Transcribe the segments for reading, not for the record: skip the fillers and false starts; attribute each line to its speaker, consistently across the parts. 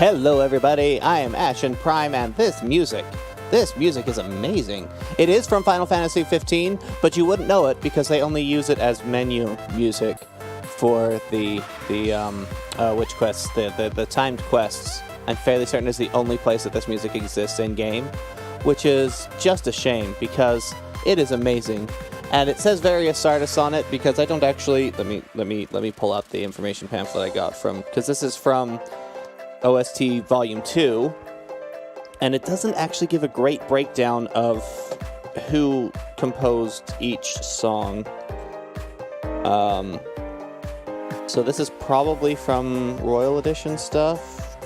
Speaker 1: Hello everybody, I am Ashen Prime, and this music is amazing. It is from Final Fantasy 15, but you wouldn't know it because they only use it as menu music for the witch quests, the timed quests. I'm fairly certain it's the only place that this music exists in game, which is just a shame because it is amazing. And it says various artists on it because I don't actually, let me pull out the information pamphlet I got from, because this is from OST Volume 2, and it doesn't actually give a great breakdown of who composed each song. So this is probably from Royal Edition stuff.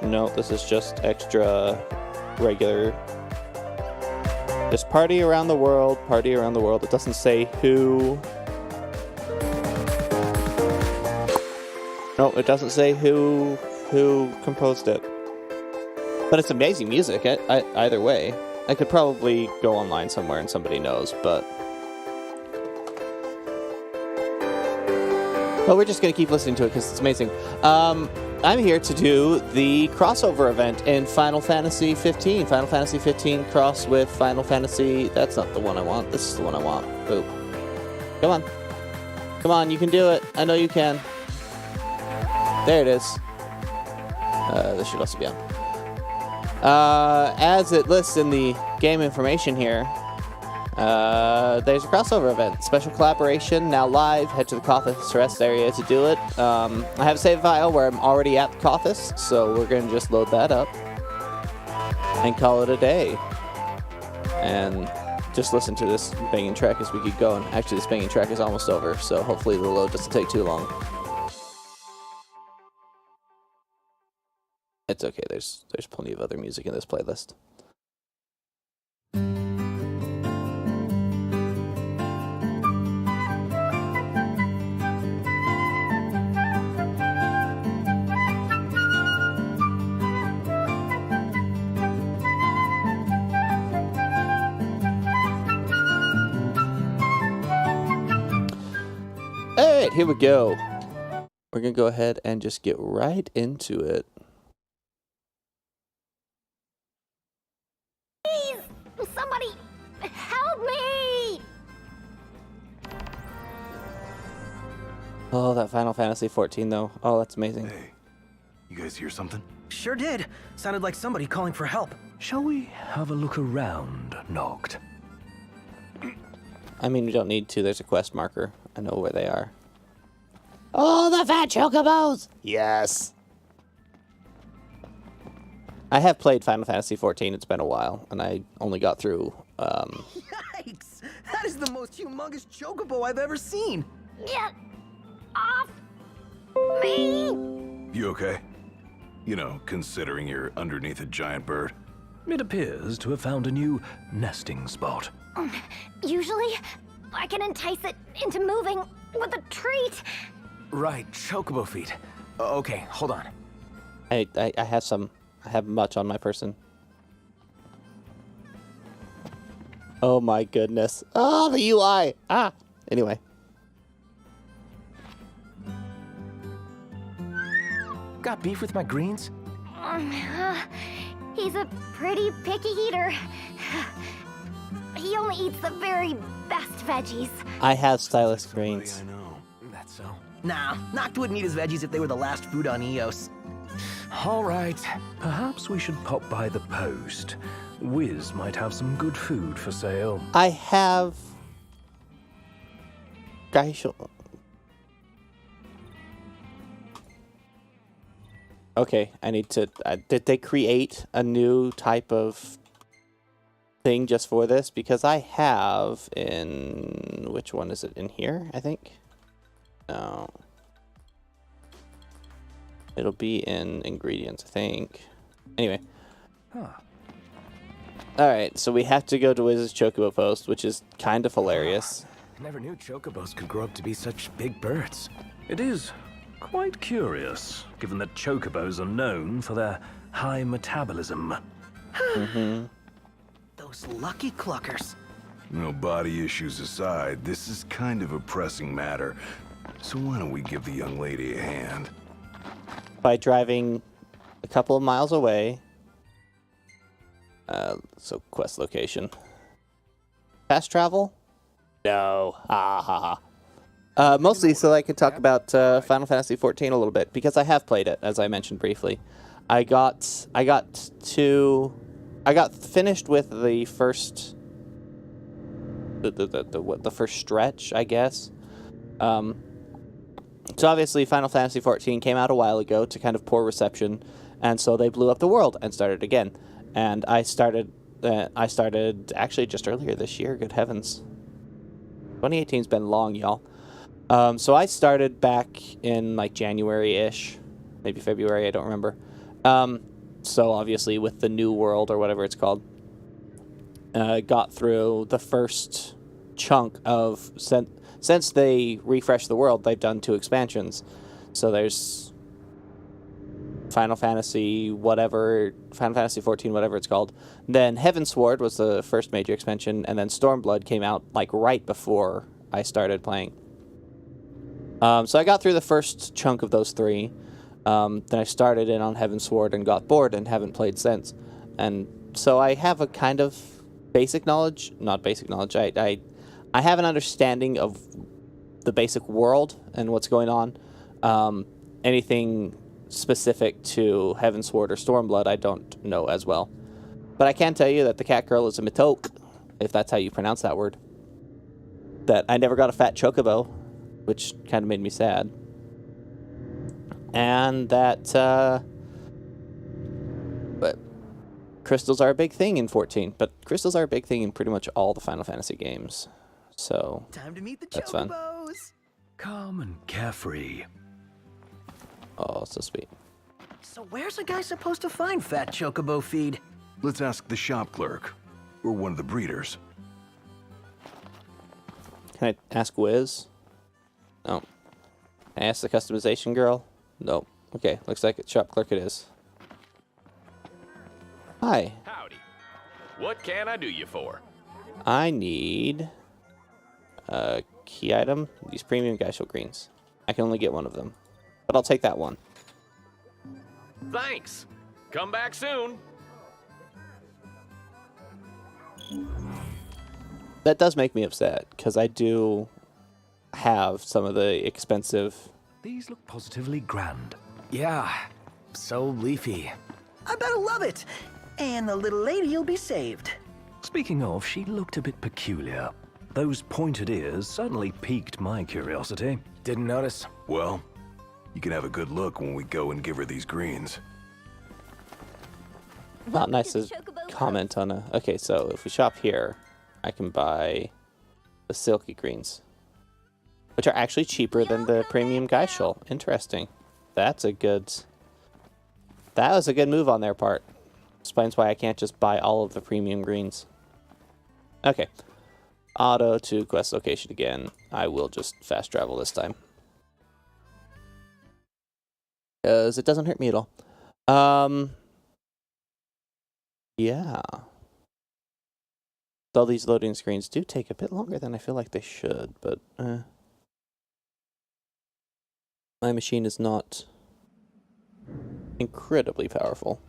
Speaker 1: No, this is just extra regular. Just party around the world, party around the world. It doesn't say who. No, it doesn't say who composed it. But it's amazing music, either way. I could probably go online somewhere and somebody knows, but we're just going to keep listening to it because it's amazing. I'm here to do the crossover event in Final Fantasy 15. Final Fantasy 15 cross with Final Fantasy... That's not the one I want. This is the one I want. Boop. Come on. Come on, you can do it. I know you can. There it is. This should also be on. As it lists in the game information here, there's a crossover event. Special collaboration, now live. Head to the Kothis rest area to do it. I have a save file where I'm already at the Kothis, so we're going to just load that up and call it a day. And just listen to this banging track as we keep going. Actually, this banging track is almost over, so hopefully the load doesn't take too long. It's okay, there's plenty of other music in this playlist. Alright, here we go. We're gonna go ahead and just get right into it.
Speaker 2: Somebody help me!
Speaker 1: Oh, that Final Fantasy 14 though. Oh, that's amazing.
Speaker 3: Hey, you guys hear something?
Speaker 4: Sure did. Sounded like somebody calling for help.
Speaker 5: Shall we have a look around, Noct?
Speaker 1: I mean, we don't need to. There's a quest marker. I know where they are. Oh, the fat chocobos! Yes! I have played Final Fantasy 14. It's been a while, and I only got through,
Speaker 4: Yikes! That is the most humongous chocobo I've ever seen!
Speaker 2: Get off me!
Speaker 3: You okay? You know, considering you're underneath a giant bird.
Speaker 5: It appears to have found a new nesting spot.
Speaker 2: Usually, I can entice it into moving with a treat.
Speaker 4: Right, chocobo feet. Okay, hold on.
Speaker 1: I have some. I have much on my person. Oh my goodness. Oh, the UI! Ah! Anyway.
Speaker 4: Got beef with my greens?
Speaker 2: He's a pretty picky eater. He only eats the very best veggies.
Speaker 1: I have stylus greens.
Speaker 3: I know.
Speaker 4: That's so. Nah, Noct wouldn't eat his veggies if they were the last food on Eos.
Speaker 5: All right, perhaps we should pop by the post. Wiz might have some good food for sale.
Speaker 1: I have... Okay, I need to... did they create a new type of thing just for this? Because I have in... Which one is it? In here, I think? No. It'll be in ingredients, I think. Anyway.
Speaker 5: Huh.
Speaker 1: Alright, so we have to go to Wiz's Chocobo Post, which is kind of hilarious.
Speaker 4: Never knew chocobos could grow up to be such big birds.
Speaker 5: It is quite curious, given that chocobos are known for their high metabolism.
Speaker 4: Those lucky cluckers.
Speaker 3: No, body issues aside, this is kind of a pressing matter. So why don't we give the young lady a hand?
Speaker 1: By driving a couple of miles away. So quest location. Fast travel? No. Ha ha ha. Mostly so I could talk about Final Fantasy XIV a little bit, because I have played it, as I mentioned briefly. I got finished with the first the first stretch, I guess. So obviously Final Fantasy XIV came out a while ago to kind of poor reception, and so they blew up the world and started again. And I started actually just earlier this year. Good heavens, 2018's been long, y'all. So I started back in like January-ish, maybe February, I don't remember. So obviously with the new world or whatever it's called, got through the first chunk of since they refreshed the world, they've done 2 expansions. So there's Final Fantasy XIV, whatever it's called. Then Heavensward was the first major expansion, and then Stormblood came out like right before I started playing. So I got through the first chunk of those 3. Then I started in on Heavensward and got bored and haven't played since. And so I have a kind of not basic knowledge. I have an understanding of the basic world and what's going on. Anything specific to Heavensward or Stormblood, I don't know as well. But I can tell you that the cat girl is a mitoke, if that's how you pronounce that word. That I never got a fat chocobo, which kind of made me sad. And that, but crystals are a big thing in 14, but crystals are a big thing in pretty much all the Final Fantasy games. So,
Speaker 4: Time to meet the
Speaker 1: that's fun.
Speaker 4: chocobos.
Speaker 5: Calm and carefree.
Speaker 1: Oh, so sweet.
Speaker 4: So where's a guy supposed to find fat chocobo feed?
Speaker 3: Let's ask the shop clerk, or one of the breeders.
Speaker 1: Can I ask Wiz? No. Can I ask the customization girl? No. Okay, looks like it's shop clerk it is. Hi.
Speaker 6: Howdy. What can I do you for?
Speaker 1: I need a key item. These premium geishel greens. I can only get one of them, but I'll take that one.
Speaker 6: Thanks. Come back soon.
Speaker 1: That does make me upset, because I do have some of the expensive...
Speaker 5: These look positively grand.
Speaker 4: Yeah, so leafy. I better love it. And the little lady'll be saved.
Speaker 5: Speaking of, she looked a bit peculiar. Those pointed ears certainly piqued my curiosity.
Speaker 4: Didn't notice.
Speaker 3: Well, you can have a good look when we go and give her these greens.
Speaker 1: Not nice to comment on a... Okay, so if we shop here, I can buy the silky greens, which are actually cheaper than the premium geishel. Interesting. That's a good... That was a good move on their part. Explains why I can't just buy all of the premium greens. Okay. Auto to quest location again. I will just fast travel this time, because it doesn't hurt me at all. Yeah. All these loading screens do take a bit longer than I feel like they should, but my machine is not incredibly powerful,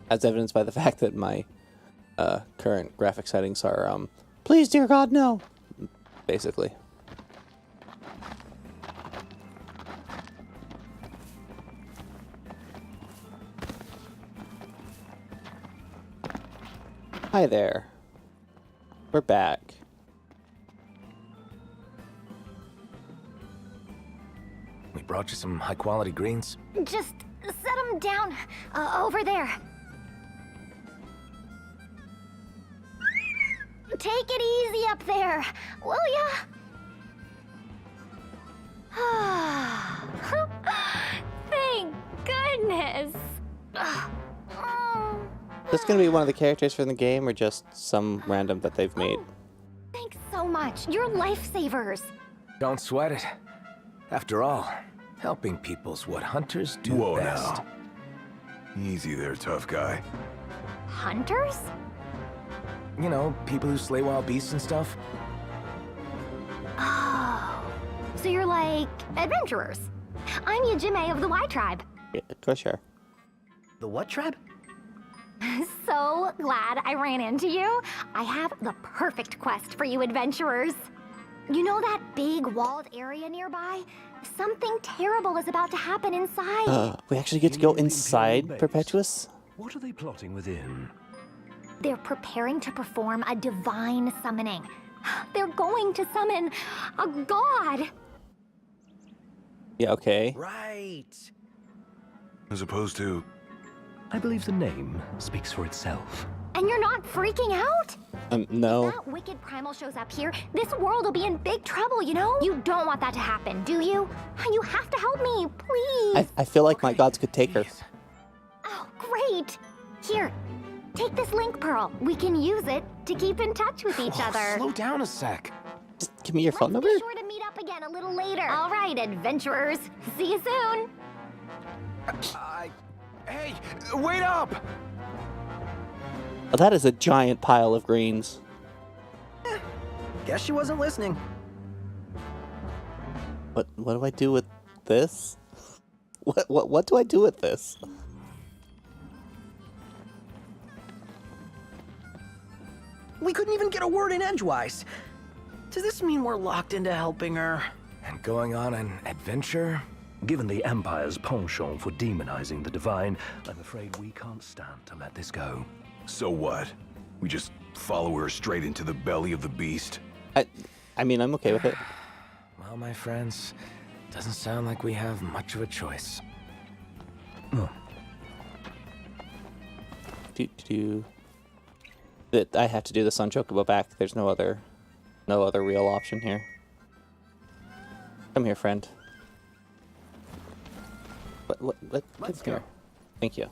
Speaker 1: as evidenced by the fact that my current graphic settings are please dear God no, basically. Hi there. We're back.
Speaker 4: We brought you some high-quality greens.
Speaker 2: Just set them down over there. Take it easy up there, will ya? Thank goodness.
Speaker 1: This gonna be one of the characters from the game, or just some random that they've made?
Speaker 2: Thanks so much. You're lifesavers.
Speaker 4: Don't sweat it. After all, helping people's what hunters do
Speaker 3: Whoa
Speaker 4: best.
Speaker 3: now. Easy there, tough guy.
Speaker 2: Hunters?
Speaker 4: You know, people who slay wild beasts and stuff.
Speaker 2: Oh, so you're like adventurers. I'm Yajime of the Y Tribe.
Speaker 1: Yeah, of course you are.
Speaker 4: The what tribe?
Speaker 2: So glad I ran into you. I have the perfect quest for you adventurers. You know that big walled area nearby? Something terrible is about to happen inside.
Speaker 1: We actually get to go
Speaker 5: You mean the
Speaker 1: inside
Speaker 5: Imperial base?
Speaker 1: Perpetuous?
Speaker 5: What are they plotting within?
Speaker 2: They're preparing to perform a divine summoning. They're going to summon a god.
Speaker 1: Yeah, okay.
Speaker 4: Right.
Speaker 3: As opposed to...
Speaker 5: I believe the name speaks for itself.
Speaker 2: And you're not freaking out?
Speaker 1: No.
Speaker 2: If that wicked primal shows up here, this world will be in big trouble, you know? You don't want that to happen, do you? You have to help me, please.
Speaker 1: I feel like my gods could take her.
Speaker 2: Oh, great. Here, take this link pearl. We can use it to keep in touch with each other.
Speaker 7: Slow down a sec.
Speaker 1: Just give me your phone number.
Speaker 2: Be sure to meet up again a little later. All right, adventurers. See you soon.
Speaker 7: Hey, wait up!
Speaker 1: Oh, that is a giant pile of greens.
Speaker 4: Guess she wasn't listening.
Speaker 1: What do I do with this? What do I do with this?
Speaker 4: We couldn't even get a word in edgewise. Does this mean we're locked into helping her?
Speaker 7: And going on an adventure?
Speaker 5: Given the Empire's penchant for demonizing the divine, I'm afraid we can't stand to let this go.
Speaker 3: So what? We just follow her straight into the belly of the beast?
Speaker 1: I mean, I'm okay with it.
Speaker 7: Well, my friends, doesn't sound like we have much of a choice.
Speaker 1: That I have to do this on Chocobo back. There's no other real option here. Come here, friend. Let's go. Thank you.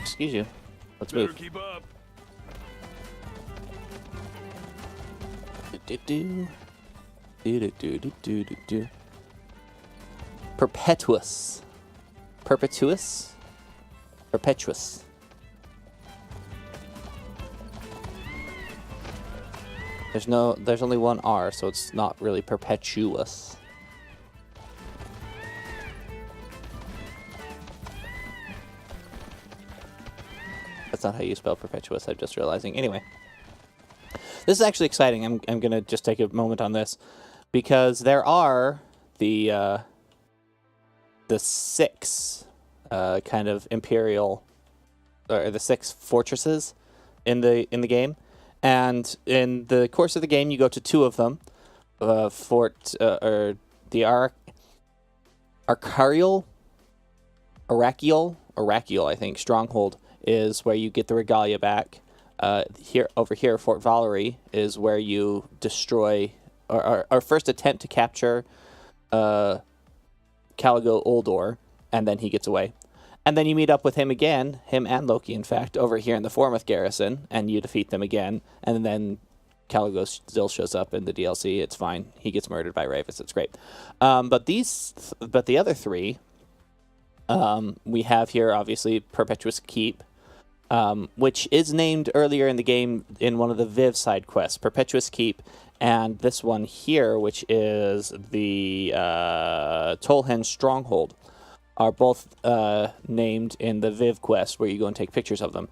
Speaker 1: Excuse you. Let's
Speaker 3: Better
Speaker 1: move.
Speaker 3: keep up.
Speaker 1: Perpetuous. Perpetuous? Perpetuous. There's only one R, so it's not really perpetuous. That's not how you spell perpetuous, I'm just realizing. Anyway. This is actually exciting. I'm gonna just take a moment on this because there are the six kind of imperial or the six fortresses in the game, and in the course of the game you go to two of them, Fort or the Arachiel, I think, stronghold is where you get the regalia back. Over here, Fort Valerie is where you destroy or first attempt to capture Caligo Uldor, and then he gets away. And then you meet up with him again, him and Loki, in fact, over here in the Formouth garrison, and you defeat them again. And then Caligo still shows up in the DLC. It's fine. He gets murdered by Ravus. It's great. But the other three, we have here, obviously, Perpetouss Keep, which is named earlier in the game in one of the Viv side quests, Perpetouss Keep, and this one here, which is the Tolhen Stronghold, are both named in the Viv quest where you go and take pictures of them.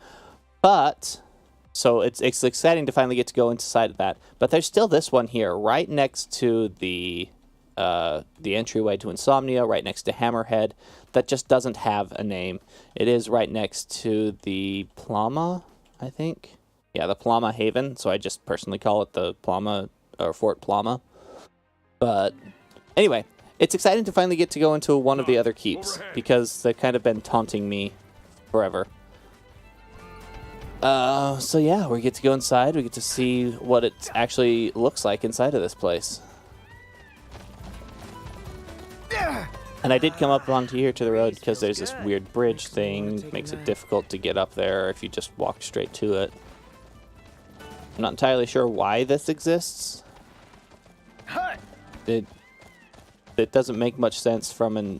Speaker 1: But, so it's exciting to finally get to go inside of that. But there's still this one here, right next to the entryway to Insomnia, right next to Hammerhead, that just doesn't have a name. It is right next to the Plama, I think. Yeah, the Plama Haven, so I just personally call it the Plama, or Fort Plama. But anyway, it's exciting to finally get to go into one of the other keeps, because they've kind of been taunting me forever. So yeah, we get to go inside, we get to see what it actually looks like inside of this place. And I did come up onto here to the road because there's this weird bridge thing. Makes it difficult to get up there if you just walk straight to it. I'm not entirely sure why this exists. It doesn't make much sense from a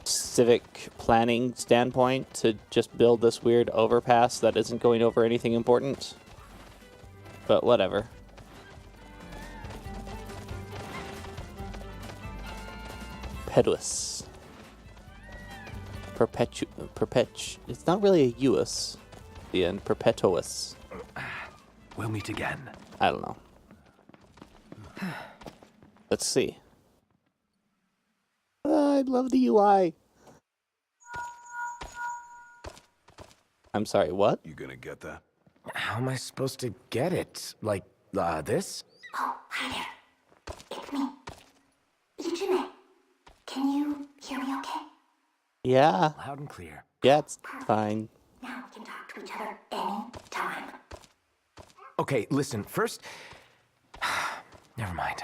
Speaker 1: civic planning standpoint to just build this weird overpass that isn't going over anything important. But whatever. Perpetouss. It's not really a US. The end. Perpetouss.
Speaker 5: We'll meet again.
Speaker 1: I don't know. Let's see. I love the UI. I'm sorry, what?
Speaker 3: You gonna get that?
Speaker 7: How am I supposed to get it? Like, this?
Speaker 2: Oh, hi there. It's me. Ichime. Can you hear me okay?
Speaker 1: Yeah.
Speaker 7: Loud and clear.
Speaker 1: Yeah, it's fine.
Speaker 2: Now we can talk to each other anytime.
Speaker 7: Okay, listen, first... Never mind.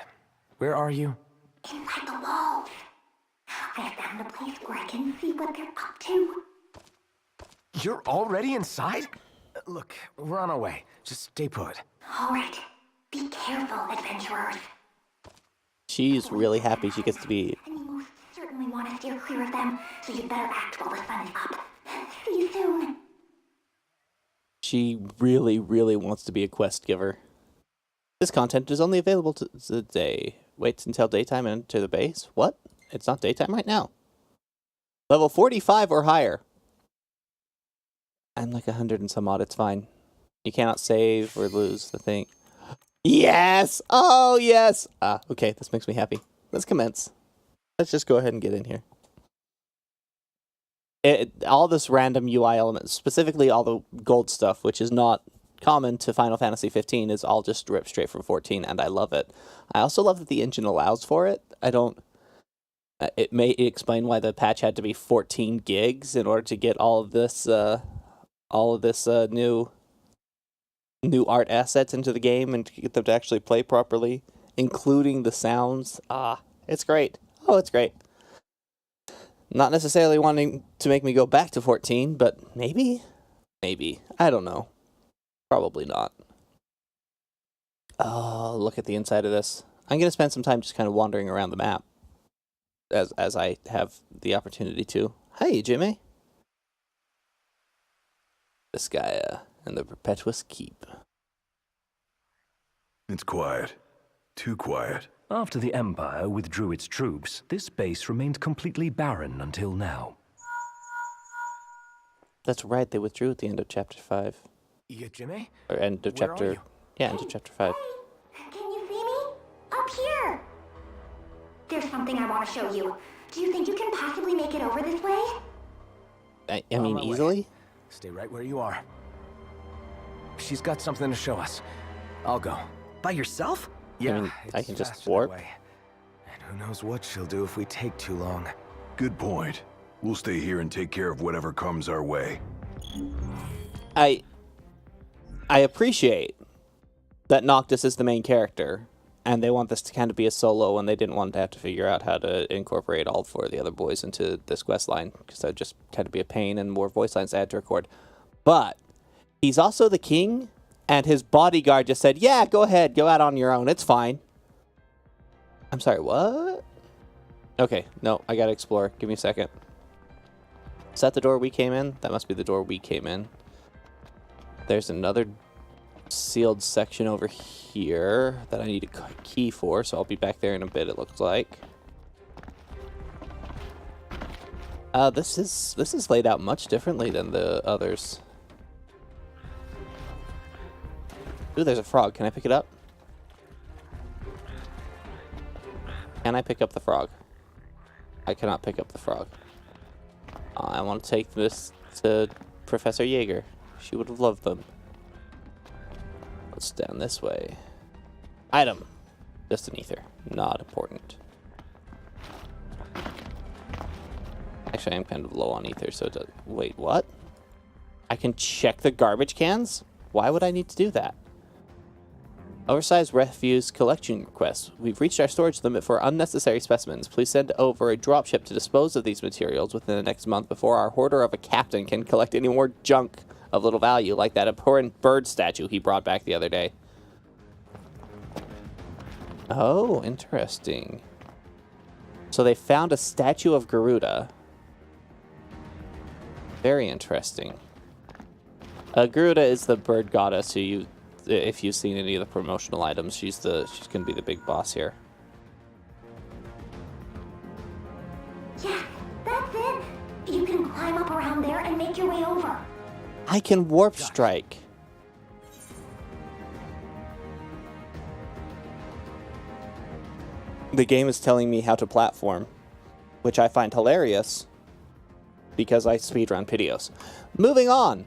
Speaker 7: Where are you?
Speaker 2: Inside the walls. I found a place where I can see what they're up to.
Speaker 7: You're already inside? Look, we're on our way. Just stay put.
Speaker 2: All right. Be careful, adventurers.
Speaker 1: She's really happy she gets to be...
Speaker 2: And you most certainly want to steer clear of them, so you'd better act while the sun is up. See you soon.
Speaker 1: She really, really wants to be a quest giver. This content is only available to the day. Wait until daytime and enter the base? What? It's not daytime right now. Level 45 or higher. I'm like 100 and some odd. It's fine. You cannot save or lose the thing. Yes! Oh, yes! Okay. This makes me happy. Let's commence. Let's just go ahead and get in here. All this random UI elements, specifically all the gold stuff, which is not common to Final Fantasy 15, is all just ripped straight from 14, and I love it. I also love that the engine allows for it. It may explain why the patch had to be 14 gigs in order to get all of this new art assets into the game and to get them to actually play properly, including the sounds. It's great. Oh, it's great. Not necessarily wanting to make me go back to 14, but maybe. I don't know. Probably not. Oh, look at the inside of this. I'm going to spend some time just kind of wandering around the map as I have the opportunity to. Hey, Jimmy. This guy, and the Perpetouss Keep.
Speaker 3: It's quiet. Too quiet.
Speaker 5: After the Empire withdrew its troops, this base remained completely barren until now.
Speaker 1: That's right, they withdrew at the end of Chapter 5.
Speaker 7: Yeah, Jimmy?
Speaker 1: Or end of
Speaker 7: Where are
Speaker 1: Chapter...
Speaker 7: you?
Speaker 1: Yeah, end of Chapter 5.
Speaker 2: Can you see me? Up here. There's something I want to show you. Do you think you can possibly make it over this way?
Speaker 1: I
Speaker 7: On
Speaker 1: mean,
Speaker 7: my way.
Speaker 1: easily?
Speaker 7: Stay right where you are. She's got something to show us. I'll go.
Speaker 4: By yourself?
Speaker 7: Yeah,
Speaker 1: mean, I
Speaker 7: it's
Speaker 1: can just
Speaker 7: faster that
Speaker 1: warp.
Speaker 7: way. And who knows what she'll do if we take too long.
Speaker 3: Good point. We'll stay here and take care of whatever comes our way.
Speaker 1: I appreciate that Noctis is the main character, and they want this to kind of be a solo, and they didn't want to have to figure out how to incorporate all four of the other boys into this quest line, because that would just kind of be a pain and more voice lines to add to record. But he's also the king, and his bodyguard just said, yeah, go ahead, go out on your own, it's fine. I'm sorry, what? Okay, no, I gotta explore. Give me a second. Is that the door we came in? That must be the door we came in. There's another sealed section over here that I need a key for, so I'll be back there in a bit, it looks like. This is laid out much differently than the others. Ooh, there's a frog. Can I pick it up? Can I pick up the frog? I cannot pick up the frog. I want to take this to Professor Jaeger. She would have loved them. Let's down this way. Item. Just an ether. Not important. Actually, I'm kind of low on ether, so it does... Wait, what? I can check the garbage cans? Why would I need to do that? Oversized refuse collection request. We've reached our storage limit for unnecessary specimens. Please send over a dropship to dispose of these materials within the next month before our hoarder of a captain can collect any more junk of little value, like that abhorrent bird statue he brought back the other day. Oh, interesting. So they found a statue of Garuda. Very interesting. Garuda is the bird goddess who if you've seen any of the promotional items, she's gonna be the big boss here.
Speaker 2: make your way over.
Speaker 1: I can warp strike. The game is telling me how to platform, which I find hilarious because I speedrun Perpetouss. Moving on.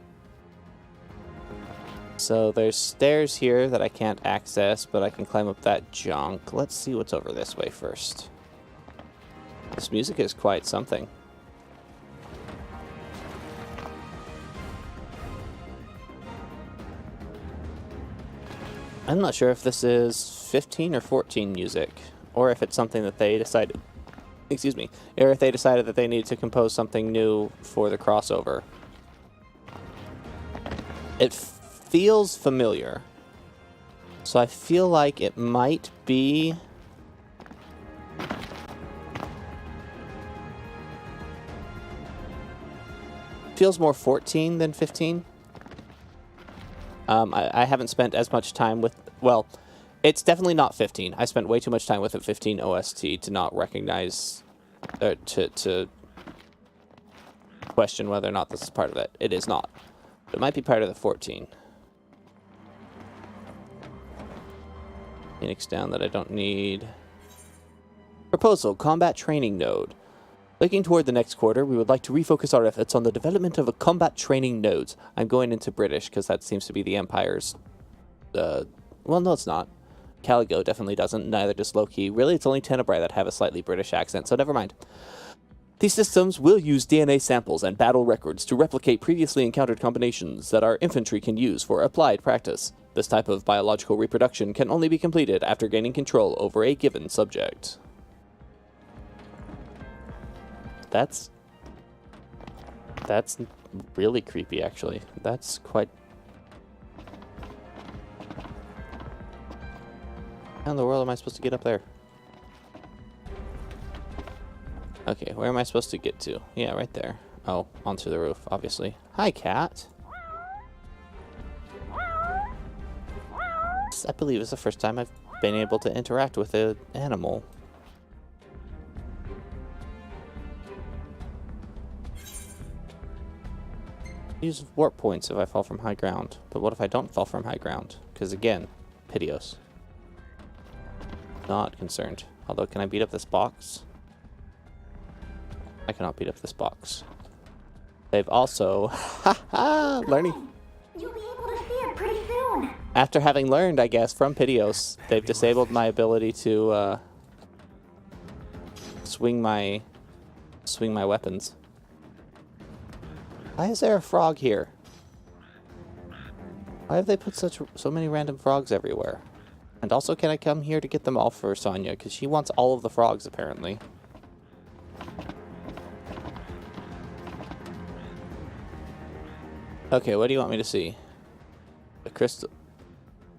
Speaker 1: So there's stairs here that I can't access, but I can climb up that junk. Let's see what's over this way first. This music is quite something. I'm not sure if this is 15 or 14 music, or if it's something that they decided, excuse me, or if they decided that they needed to compose something new for the crossover. It feels familiar, so I feel like it might be... feels more 14 than 15. I haven't spent as much time with... Well, it's definitely not 15. I spent way too much time with a 15 OST to not recognize... to question whether or not this is part of it. It is not. It might be part of the 14. Phoenix down that I don't need. Proposal, combat training node. Looking toward the next quarter, we would like to refocus our efforts on the development of a combat training nodes. I'm going into British because that seems to be the Empire's... well, no, it's not. Caligo definitely doesn't, neither does Loki. Really, it's only Tenebrae that have a slightly British accent, so never mind. These systems will use DNA samples and battle records to replicate previously encountered combinations that our infantry can use for applied practice. This type of biological reproduction can only be completed after gaining control over a given subject. That's really creepy, actually. That's quite... How in the world am I supposed to get up there? Okay, where am I supposed to get to? Yeah, right there. Oh, onto the roof, obviously. Hi, cat. This, I believe, is the first time I've been able to interact with an animal. Use warp points if I fall from high ground. But what if I don't fall from high ground? Because again, Perpetouss. Not concerned. Although, can I beat up this box? I cannot beat up this box. They've also... learning.
Speaker 2: You'll be able to see it pretty soon.
Speaker 1: After having learned, I guess, from Perpetouss, they've disabled my ability to swing my weapons. Why is there a frog here? Why have they put so many random frogs everywhere? And also, can I come here to get them all for Sonya? Because she wants all of the frogs, apparently. Okay, what do you want me to see? The crystal...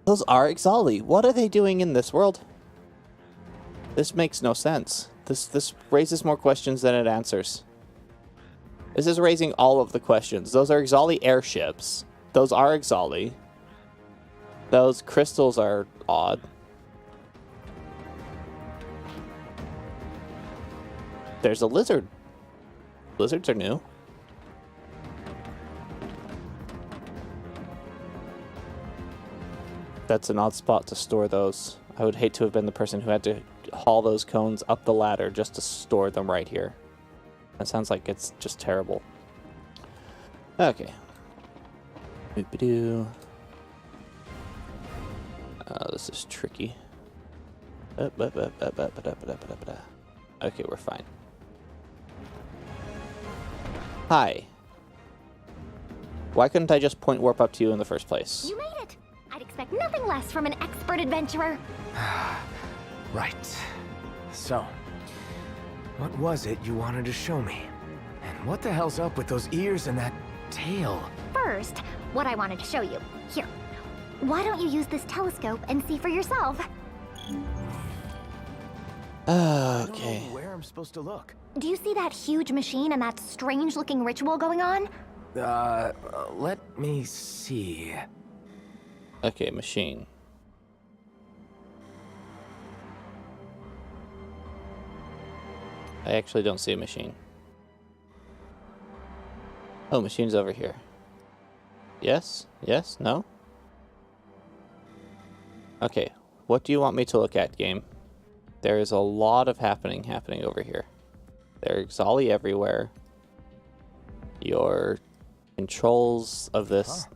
Speaker 1: Those are Ixali. What are they doing in this world? This makes no sense. This raises more questions than it answers. This is raising all of the questions. Those are Ixali airships. Those are Ixali. Those crystals are odd. There's a lizard. Lizards are new. That's an odd spot to store those. I would hate to have been the person who had to haul those cones up the ladder just to store them right here. That sounds like it's just terrible. Okay. Boop-a-doo. Oh, this is tricky. Okay, we're fine. Hi. Why couldn't I just point warp up to you in the first place?
Speaker 2: You made it. I'd expect nothing less from an expert adventurer.
Speaker 7: Right. So, what was it you wanted to show me? And what the hell's up with those ears and that tail?
Speaker 2: First, what I wanted to show you. Here. Why don't you use this telescope and see for yourself?
Speaker 1: Okay.
Speaker 7: I don't know where I'm supposed to look.
Speaker 2: Do you see that huge machine and that strange-looking ritual going on?
Speaker 7: Let me see.
Speaker 1: Okay, machine. I actually don't see a machine. Oh, machine's over here. Yes? Yes? No? Okay, what do you want me to look at, game? There is a lot of happening over here. There's Ollie everywhere. Your controls of this...
Speaker 7: Huh.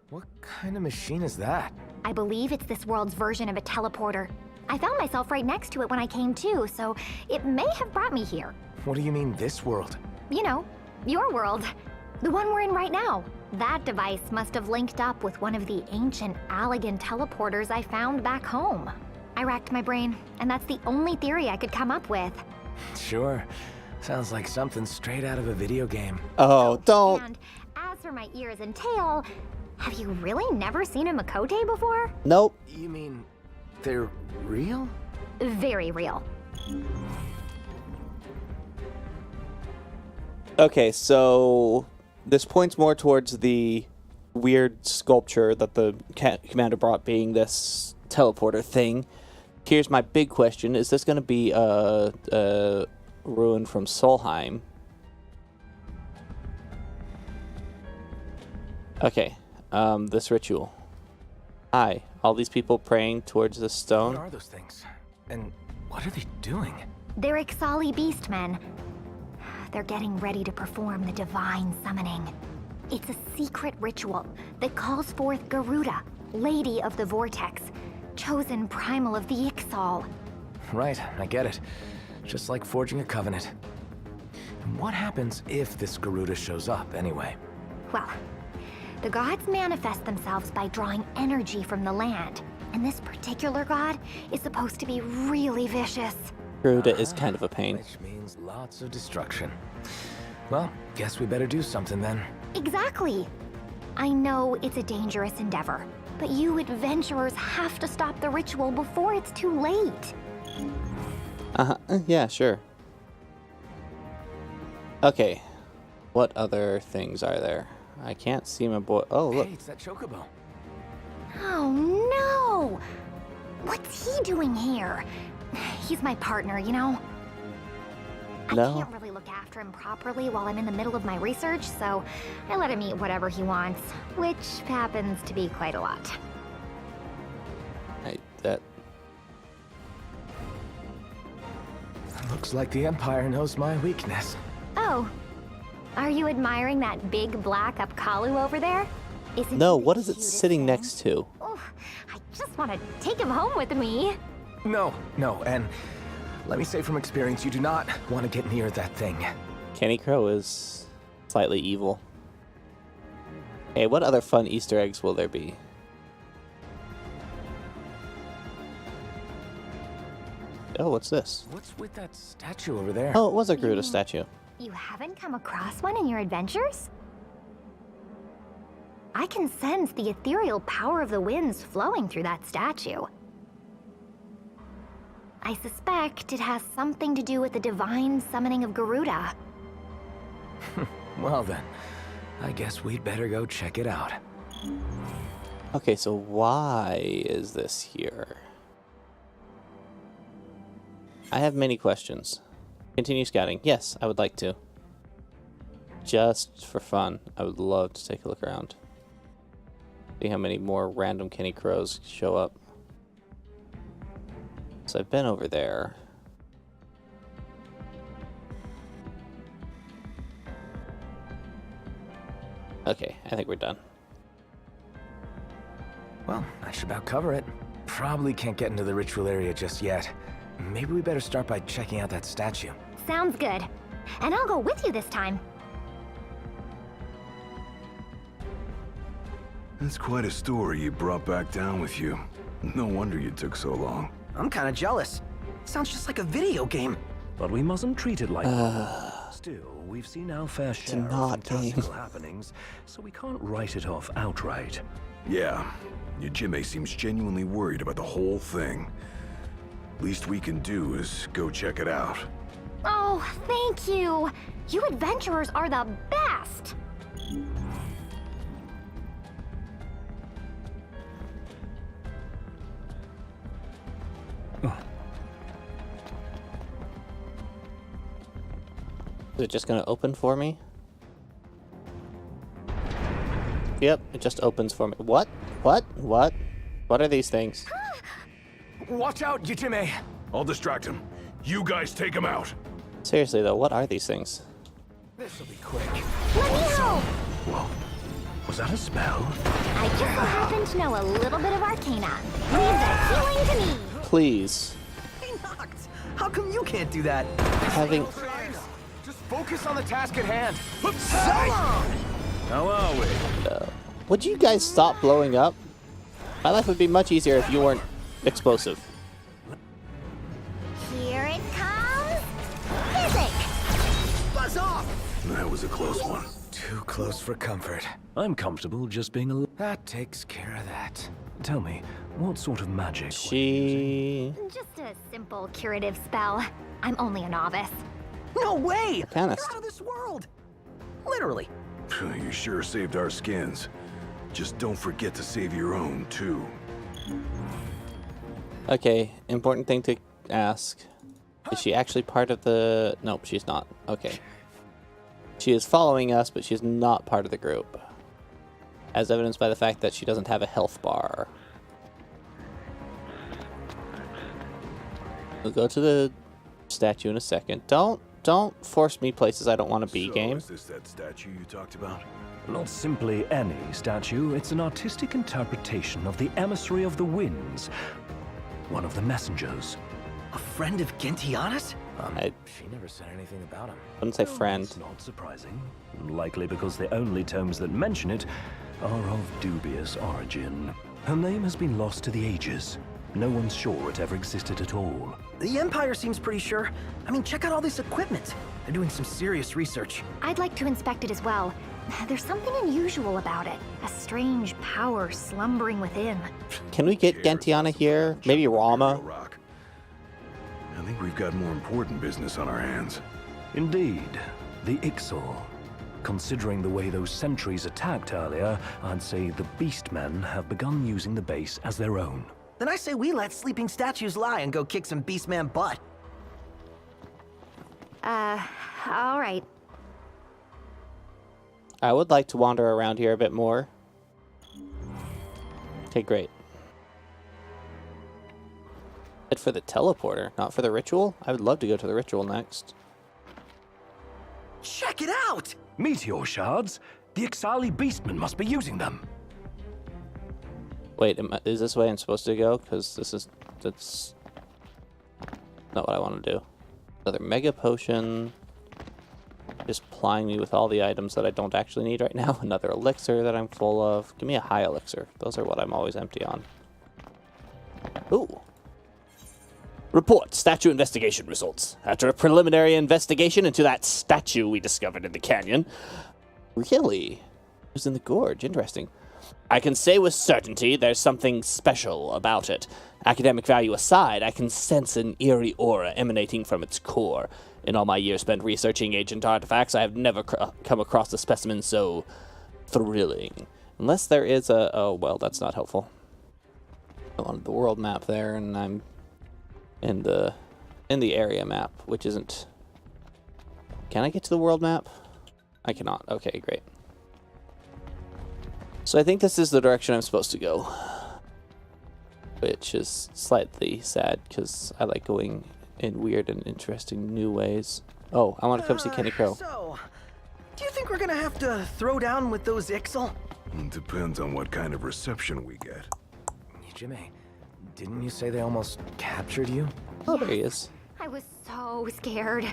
Speaker 7: What kind of machine is that?
Speaker 2: I believe it's this world's version of a teleporter. I found myself right next to it when I came to, so it may have brought me here.
Speaker 7: What do you mean, this world?
Speaker 2: You know, your world. The one we're in right now. That device must have linked up with one of the ancient Allegan teleporters I found back home. I racked my brain, and that's the only theory I could come up with.
Speaker 7: Sure. Sounds like something straight out of a video game.
Speaker 1: Oh, don't...
Speaker 2: And as for my ears and tail, have you really never seen a Makote before?
Speaker 1: Nope.
Speaker 7: You mean they're real?
Speaker 2: Very real.
Speaker 1: Okay, so this points more towards the weird sculpture that the commander brought being this teleporter thing. Here's my big question. Is this going to be a ruin from Solheim? Okay, this ritual. Hi, all these people praying towards this stone.
Speaker 7: What are those things? And what are they doing?
Speaker 2: They're Ixali beastmen. They're getting ready to perform the divine summoning. It's a secret ritual that calls forth Garuda, Lady of the Vortex, chosen primal of the Ixal.
Speaker 7: Right, I get it. Just like forging a covenant. And what happens if this Garuda shows up, anyway?
Speaker 2: Well, the gods manifest themselves by drawing energy from the land, and this particular god is supposed to be really vicious.
Speaker 1: Garuda is kind of a pain.
Speaker 7: Which means lots of destruction. Well, guess we better do something then.
Speaker 2: Exactly. I know it's a dangerous endeavor, but you adventurers have to stop the ritual before it's too late.
Speaker 1: Yeah, sure. Okay. What other things are there? I can't see my boy. Oh, look.
Speaker 7: Hey, it's that chocobo.
Speaker 2: Oh no! What's he doing here? He's my partner, you know? I
Speaker 1: No.
Speaker 2: can't really look after him properly while I'm in the middle of my research, so I let him eat whatever he wants, which happens to be quite a lot.
Speaker 1: That...
Speaker 7: Looks like the Empire knows my weakness.
Speaker 2: Oh, are you admiring that big black Apkalu over there? Isn't
Speaker 1: No,
Speaker 2: he the
Speaker 1: what is it
Speaker 2: cutest
Speaker 1: sitting
Speaker 2: thing?
Speaker 1: next to?
Speaker 2: Oh, I just want to take him home with me.
Speaker 7: No, and let me say from experience, you do not want to get near that thing.
Speaker 1: Kenny Crow is slightly evil. Hey, what other fun Easter eggs will there be? Oh, what's this?
Speaker 7: What's with that statue over there?
Speaker 1: Oh, it was a Garuda statue.
Speaker 2: You haven't come across one in your adventures? I can sense the ethereal power of the winds flowing through that statue. I suspect it has something to do with the divine summoning of Garuda.
Speaker 7: Well then, I guess we'd better go check it out.
Speaker 1: Okay, so why is this here? I have many questions. Continue scouting. Yes, I would like to. Just for fun, I would love to take a look around. See how many more random Kenny Crows show up. So I've been over there. Okay, I think we're done.
Speaker 7: Well, that should about cover it. Probably can't get into the ritual area just yet. Maybe we better start by checking out that statue.
Speaker 2: Sounds good. And I'll go with you this time.
Speaker 3: That's quite a story you brought back down with you. No wonder you took so long.
Speaker 4: I'm kind of jealous. Sounds just like a video game.
Speaker 5: But we mustn't treat it like that. Still, we've seen our fair share of
Speaker 1: not
Speaker 5: fantastical happenings, so we can't write it off outright.
Speaker 3: Yeah, your Jimmy seems genuinely worried about the whole thing. Least we can do is go check it out.
Speaker 2: Oh, thank you. You adventurers are the best.
Speaker 1: Is it just gonna open for me? Yep, it just opens for me. What? What? What? What are these things?
Speaker 7: Watch out, Yujime!
Speaker 3: I'll distract him. You guys take him out.
Speaker 1: Seriously though, what are these things?
Speaker 7: This'll be quick.
Speaker 2: Let me help!
Speaker 5: Whoa. Was that a spell?
Speaker 2: I just so happen to know a little bit of Arcana. Leave the healing to me!
Speaker 1: Please.
Speaker 4: Hey, Noct! How come you can't do that?
Speaker 1: Having...
Speaker 7: Just focus on the task at hand.
Speaker 4: So long!
Speaker 3: How are we?
Speaker 1: Would you guys stop blowing up? My life would be much easier if you weren't explosive.
Speaker 2: Here it comes! Physic!
Speaker 4: Buzz off!
Speaker 3: That was a close one.
Speaker 7: Too close for comfort.
Speaker 5: I'm comfortable just being a...
Speaker 7: That takes care of that.
Speaker 5: Tell me, what sort of magic?
Speaker 1: She...
Speaker 2: Just a simple curative spell. I'm only a novice.
Speaker 4: No way!
Speaker 1: Arcanist.
Speaker 4: You're out of this world! Literally.
Speaker 3: You sure saved our skins. Just don't forget to save your own, too.
Speaker 1: Okay, important thing to ask. Is she actually part of the... Nope, she's not. Okay. She is following us, but she's not part of the group. As evidenced by the fact that she doesn't have a health bar. We'll go to the statue in a second. Don't force me places I don't want to be, game.
Speaker 3: Is this that statue you talked about?
Speaker 5: Not simply any statue, it's an artistic interpretation of the emissary of the winds. One of the messengers.
Speaker 4: A friend of Gentiana's?
Speaker 7: She never said anything about him.
Speaker 1: Wouldn't say friend.
Speaker 5: It's not surprising. Likely because the only tomes that mention it are of dubious origin. Her name has been lost to the ages. No one's sure it ever existed at all.
Speaker 4: The Empire seems pretty sure. I mean, check out all this equipment. They're doing some serious research.
Speaker 2: I'd like to inspect it as well. There's something unusual about it. A strange power slumbering within.
Speaker 1: Can we get Gentiana here? Maybe Rama?
Speaker 3: Rock. I think we've got more important business on our hands.
Speaker 5: Indeed, the Ixal. Considering the way those sentries attacked earlier, I'd say the Beastmen have begun using the base as their own.
Speaker 4: Then I say we let sleeping statues lie and go kick some Beastman butt.
Speaker 2: All right.
Speaker 1: I would like to wander around here a bit more. Okay, great. But for the teleporter, not for the ritual? I would love to go to the ritual next.
Speaker 4: Check it out!
Speaker 5: Meteor shards? The Ixali Beastmen must be using them.
Speaker 1: Wait, is this way I'm supposed to go? Because that's not what I want to do. Another mega potion. Just plying me with all the items that I don't actually need right now. Another elixir that I'm full of. Give me a high elixir. Those are what I'm always empty on. Ooh. Report, statue investigation results. After a preliminary investigation into that statue we discovered in the canyon. Really? It was in the gorge. Interesting. I can say with certainty there's something special about it. Academic value aside, I can sense an eerie aura emanating from its core. In all my years spent researching ancient artifacts, I have never come across a specimen so thrilling. Unless there is a... Oh, well, that's not helpful. I wanted the world map there, and I'm in the area map, which isn't... Can I get to the world map? I cannot. Okay, great. So I think this is the direction I'm supposed to go. Which is slightly sad, because I like going in weird and interesting new ways. Oh, I want to come see Kenny Crow.
Speaker 4: So, do you think we're gonna have to throw down with those Ixal?
Speaker 3: It depends on what kind of reception we get.
Speaker 7: Jimmy, didn't you say they almost captured you?
Speaker 1: Oh, there he is.
Speaker 2: I was so scared.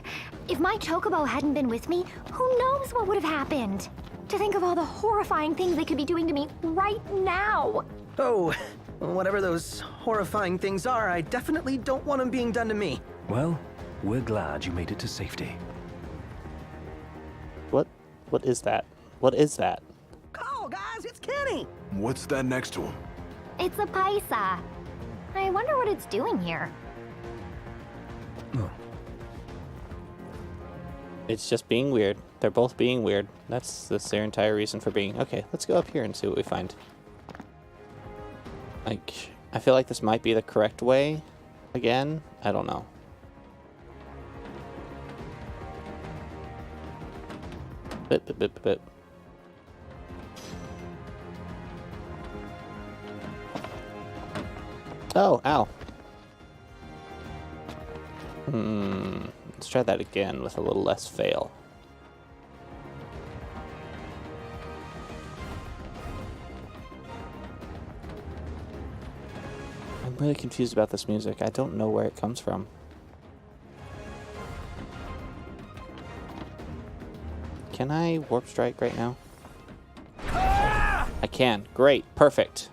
Speaker 2: If my chocobo hadn't been with me, who knows what would have happened? To think of all the horrifying things they could be doing to me right now.
Speaker 4: Oh, whatever those horrifying things are, I definitely don't want them being done to me.
Speaker 5: Well, we're glad you made it to safety.
Speaker 1: What is that? What is that?
Speaker 4: Oh, guys, it's Kenny!
Speaker 3: What's that next to him?
Speaker 2: It's a paisa. I wonder what it's doing here.
Speaker 5: Oh.
Speaker 1: It's just being weird. They're both being weird. That's their entire reason for being. Okay, let's go up here and see what we find. Like, I feel like this might be the correct way. Again, I don't know. Bip. Oh, ow. Let's try that again with a little less fail. I'm really confused about this music. I don't know where it comes from. Can I warp strike right now? I can. Great. Perfect.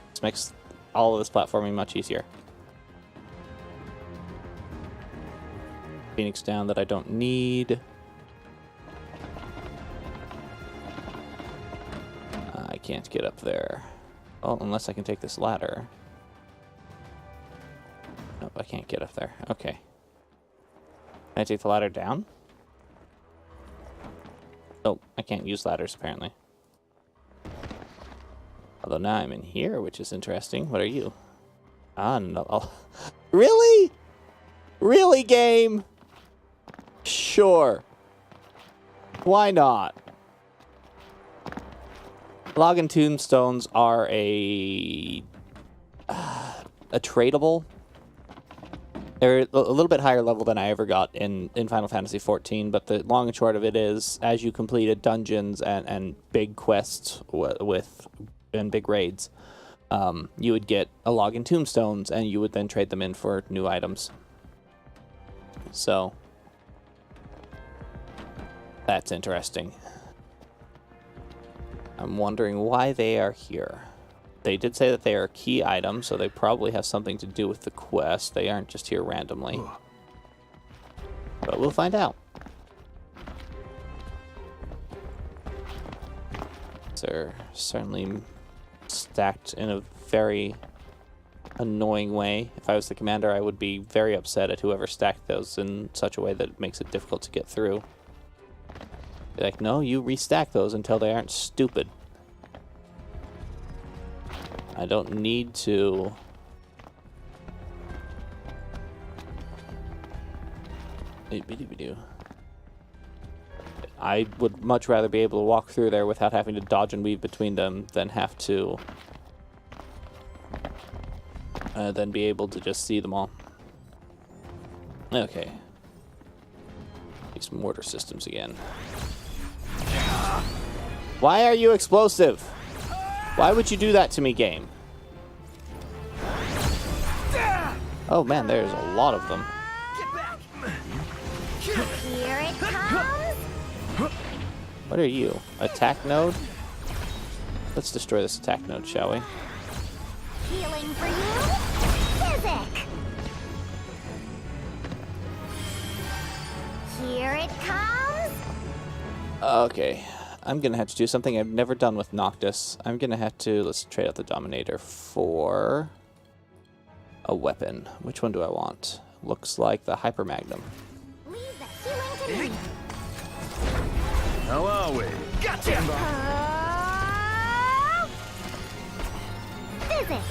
Speaker 1: This makes all of this platforming much easier. Phoenix down that I don't need. I can't get up there. Oh, unless I can take this ladder. Nope, I can't get up there. Okay. Can I take the ladder down? Oh, I can't use ladders, apparently. Although now I'm in here, which is interesting. What are you? Ah, no. Oh. Really? Really, game? Sure. Why not? Log and tombstones are a tradable. They're a little bit higher level than I ever got in Final Fantasy XIV, but the long and short of it is, as you completed dungeons and big quests and big raids, you would get a log and tombstones, and you would then trade them in for new items. So that's interesting. I'm wondering why they are here. They did say that they are key items, so they probably have something to do with the quest. They aren't just here randomly. But we'll find out. They're certainly stacked in a very annoying way. If I was the commander, I would be very upset at whoever stacked those in such a way that it makes it difficult to get through. Be like, no, you restack those until they aren't stupid. I don't need to... I would much rather be able to walk through there without having to dodge and weave between them than have to... than be able to just see them all. Okay. These mortar systems again. Why are you explosive? Why would you do that to me, game? Oh man, there's a lot of them.
Speaker 2: Here it comes.
Speaker 1: What are you? Attack node? Let's destroy this attack node, shall we?
Speaker 2: Healing for you. Physic. Here it comes.
Speaker 1: Okay. I'm gonna have to do something I've never done with Noctis. I'm gonna have to... Let's trade out the Dominator for... a weapon. Which one do I want? Looks like the Hyper Magnum.
Speaker 2: Leave the healing to me.
Speaker 3: How are we?
Speaker 4: Gotcha!
Speaker 2: Physic.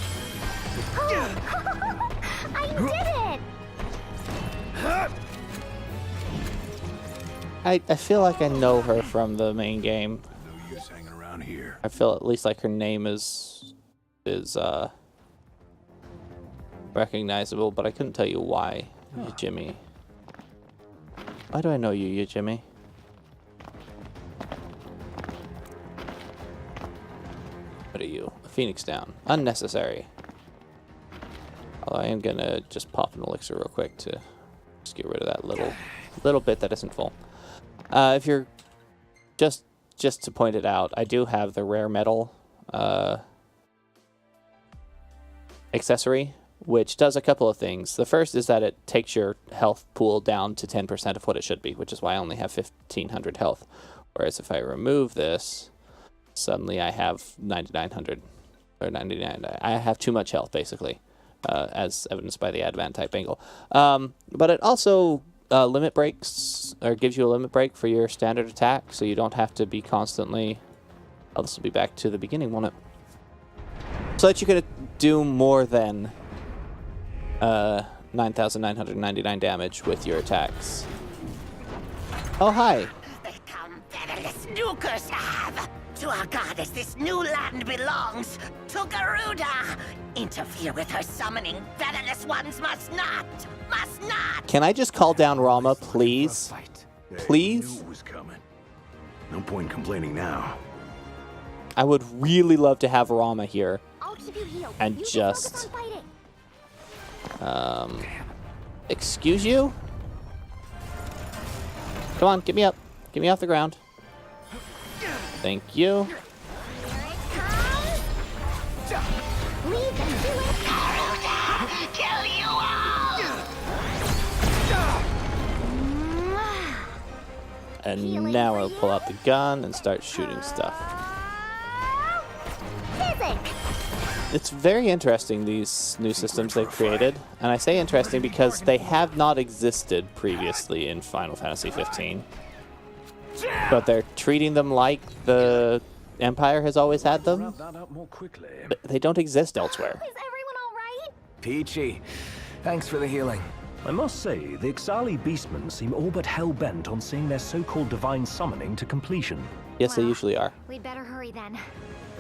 Speaker 2: I did it.
Speaker 1: I feel like I know her from the main game.
Speaker 3: No use hanging around here.
Speaker 1: I feel at least like her name is recognizable, but I couldn't tell you why. Jimmy. Why do I know you, Jimmy? What are you? A Phoenix down. Unnecessary. Although I am gonna just pop an elixir real quick to just get rid of that little bit that isn't full. If you're just to point it out, I do have the rare metal accessory, which does a couple of things. The first is that it takes your health pool down to 10% of what it should be, which is why I only have 1,500 health. Whereas if I remove this, suddenly I have 9,900 or 99. I have too much health, basically, as evidenced by the advan type angle. But it also limit breaks, or gives you a limit break for your standard attack, so you don't have to be constantly... Oh, this will be back to the beginning, won't it? So that you can do more than 9,999 damage with your attacks. Oh, hi.
Speaker 8: To our goddess, this new land belongs. To Garuda. Interfere with her summoning. Featherless ones must not. Must not.
Speaker 1: Can I just call down Rama, please?
Speaker 3: Hey,
Speaker 1: Please?
Speaker 3: knew it was coming. No point complaining now.
Speaker 1: I would really love to have Rama here.
Speaker 2: I'll keep you healed.
Speaker 1: And
Speaker 2: You
Speaker 1: just-
Speaker 2: focus on fighting.
Speaker 1: Excuse you? Come on, get me up. Get me off the ground. Thank you.
Speaker 2: Here it comes. Leave and do it.
Speaker 8: Garuda, kill you all.
Speaker 1: And now I'll pull out the gun and start shooting stuff.
Speaker 2: Physic.
Speaker 1: It's very interesting, these new systems they've created. And I say interesting because they have not existed previously in Final Fantasy 15. But they're treating them like the Empire has always had them.
Speaker 5: Wrap that up more quickly.
Speaker 1: But they don't exist elsewhere.
Speaker 2: Is everyone all right?
Speaker 7: Peachy, thanks for the healing.
Speaker 5: I must say, the Ixali beastmen seem all but hell-bent on seeing their so-called divine summoning to completion.
Speaker 1: Yes, they
Speaker 2: Well,
Speaker 1: usually are.
Speaker 2: We'd better hurry then.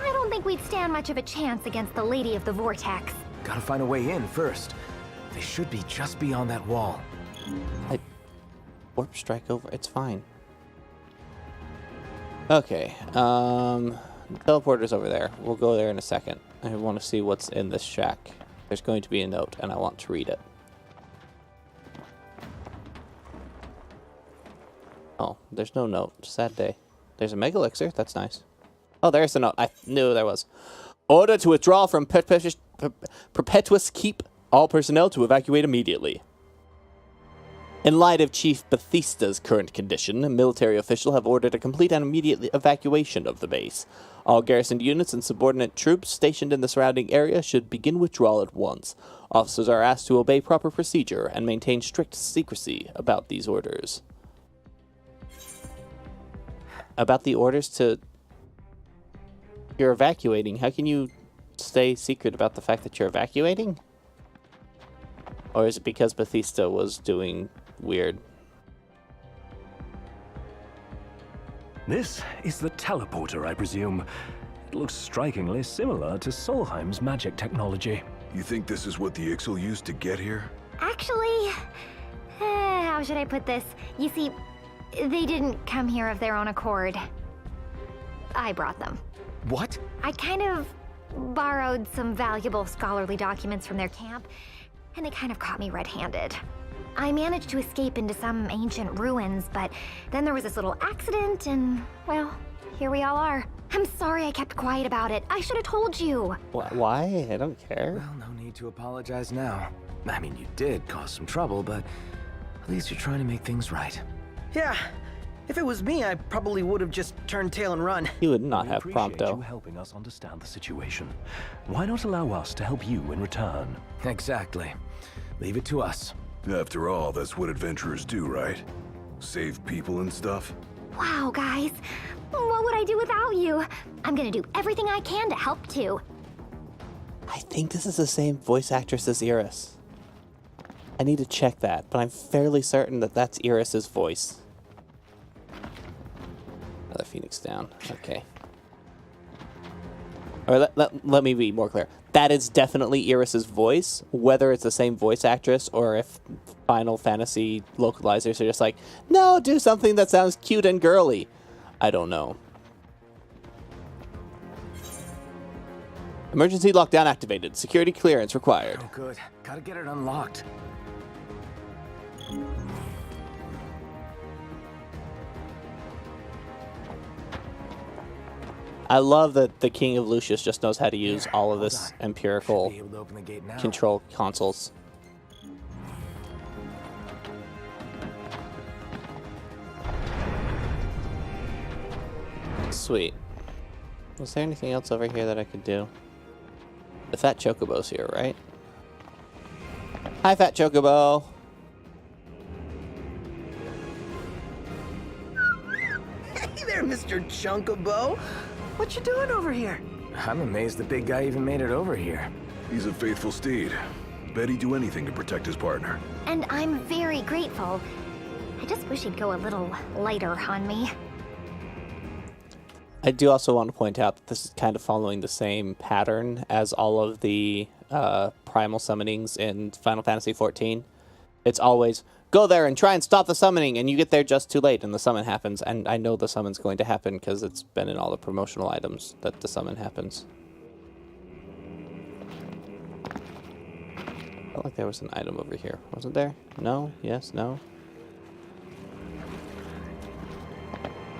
Speaker 2: I don't think we'd stand much of a chance against the Lady of the Vortex.
Speaker 7: Gotta find a way in first. They should be just beyond that wall.
Speaker 1: Warp strike over. It's fine. Okay. Teleporter's over there. We'll go there in a second. I want to see what's in this shack. There's going to be a note, and I want to read it. Oh, there's no note. Sad day. There's a Mega Elixir. That's nice. Oh, there's the note. I knew there was. Order to withdraw from Perpetouss Keep. All personnel to evacuate immediately. In light of Chief Bathista's current condition, a military official have ordered a complete and immediate evacuation of the base. All garrisoned units and subordinate troops stationed in the surrounding area should begin withdrawal at once. Officers are asked to obey proper procedure and maintain strict secrecy about these orders. About the orders to... You're evacuating. How can you stay secret about the fact that you're evacuating? Or is it because Bathista was doing weird?
Speaker 5: This is the teleporter, I presume. It looks strikingly similar to Solheim's magic technology.
Speaker 3: You think this is what the Ixal used to get here?
Speaker 2: Actually, how should I put this? You see, they didn't come here of their own accord. I brought them.
Speaker 7: What?
Speaker 2: I kind of borrowed some valuable scholarly documents from their camp, and they kind of caught me red-handed. I managed to escape into some ancient ruins, but then there was this little accident, and, well, here we all are. I'm sorry I kept quiet about it. I should have told you.
Speaker 1: Why? I don't care.
Speaker 7: Well, no need to apologize now. I mean, you did cause some trouble, but at least you're trying to make things right.
Speaker 4: Yeah, if it was me, I probably would have just turned tail and run.
Speaker 1: You would not
Speaker 5: We
Speaker 1: have
Speaker 5: appreciate you
Speaker 1: Prompto.
Speaker 5: helping us understand the situation. Why not allow us to help you in return?
Speaker 7: Exactly. Leave it to us.
Speaker 3: After all, that's what adventurers do, right? Save people and stuff?
Speaker 2: Wow, guys. What would I do without you? I'm gonna do everything I can to help too.
Speaker 1: I think this is the same voice actress as Iris. I need to check that, but I'm fairly certain that that's Iris's voice. Another Phoenix down. Okay. Or let me be more clear. That is definitely Iris's voice. Whether it's the same voice actress or if Final Fantasy localizers are just like, no, do something that sounds cute and girly. I don't know. Emergency lockdown activated. Security clearance required.
Speaker 7: Oh, good. Gotta get it unlocked.
Speaker 1: I love that the King of Lucius just knows how to use all of
Speaker 7: Hold
Speaker 1: this
Speaker 7: on.
Speaker 1: empirical
Speaker 7: Should be able to open the gate now.
Speaker 1: control consoles. Sweet. Was there anything else over here that I could do? The Fat Chocobo's here, right? Hi, Fat Chocobo!
Speaker 4: Hey there, Mr. Chocobo. What you doing over here?
Speaker 7: I'm amazed the big guy even made it over here.
Speaker 3: He's a faithful steed. Bet he'd do anything to protect his partner.
Speaker 2: And I'm very grateful. I just wish he'd go a little lighter on me.
Speaker 1: I do also want to point out that this is kind of following the same pattern as all of the primal summonings in Final Fantasy XIV. It's always, go there and try and stop the summoning, and you get there just too late, and the summon happens. And I know the summon's going to happen because it's been in all the promotional items that the summon happens. I felt like there was an item over here. Wasn't there? No? Yes? No?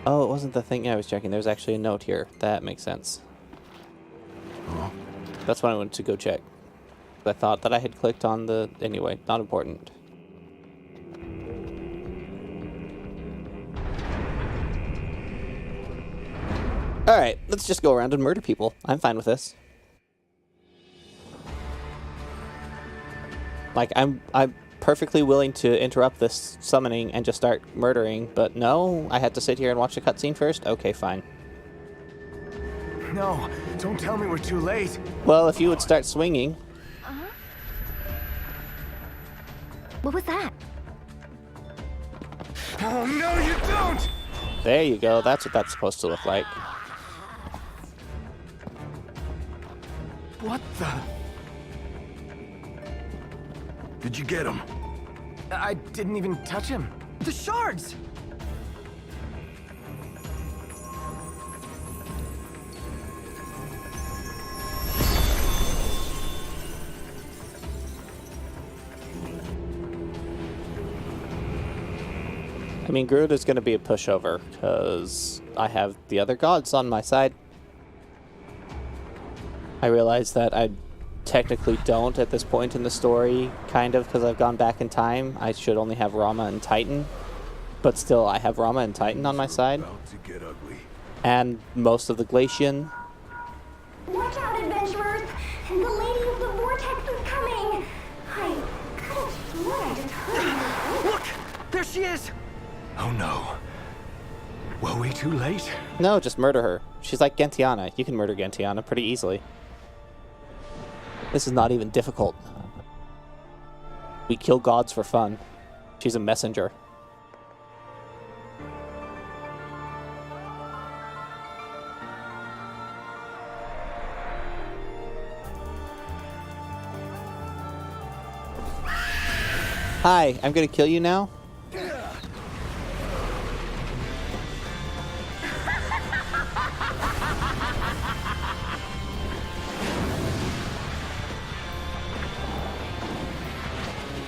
Speaker 1: Oh, it wasn't the thing I was checking. There's actually a note here. That makes sense. That's what I wanted to go check. I thought that I had clicked on the... Anyway, not important. Alright, let's just go around and murder people. I'm fine with this. Like, I'm perfectly willing to interrupt this summoning and just start murdering, but no, I had to sit here and watch the cutscene first? Okay, fine.
Speaker 7: No, don't tell me we're too late.
Speaker 1: Well, if you would start swinging...
Speaker 2: What was that?
Speaker 7: Oh, no, you don't!
Speaker 1: There you go, that's what that's supposed to look like.
Speaker 7: What the?
Speaker 3: Did you get him?
Speaker 7: I didn't even touch him.
Speaker 4: The shards!
Speaker 1: I mean, Garuda's going to be a pushover, because I have the other gods on my side. I realize that I technically don't at this point in the story, kind of, because I've gone back in time. I should only have Rama and Titan, but still, I have Rama and Titan on my side.
Speaker 3: About to get ugly.
Speaker 1: And most of the Glacian.
Speaker 2: Watch out, adventurers! The Lady of the Vortex is coming! I could have sworn I just heard her.
Speaker 4: Look! There she is!
Speaker 7: Oh no. Were we too late?
Speaker 1: No, just murder her. She's like Gentiana. You can murder Gentiana pretty easily. This is not even difficult. We kill gods for fun. She's a messenger. Hi, I'm gonna kill you now?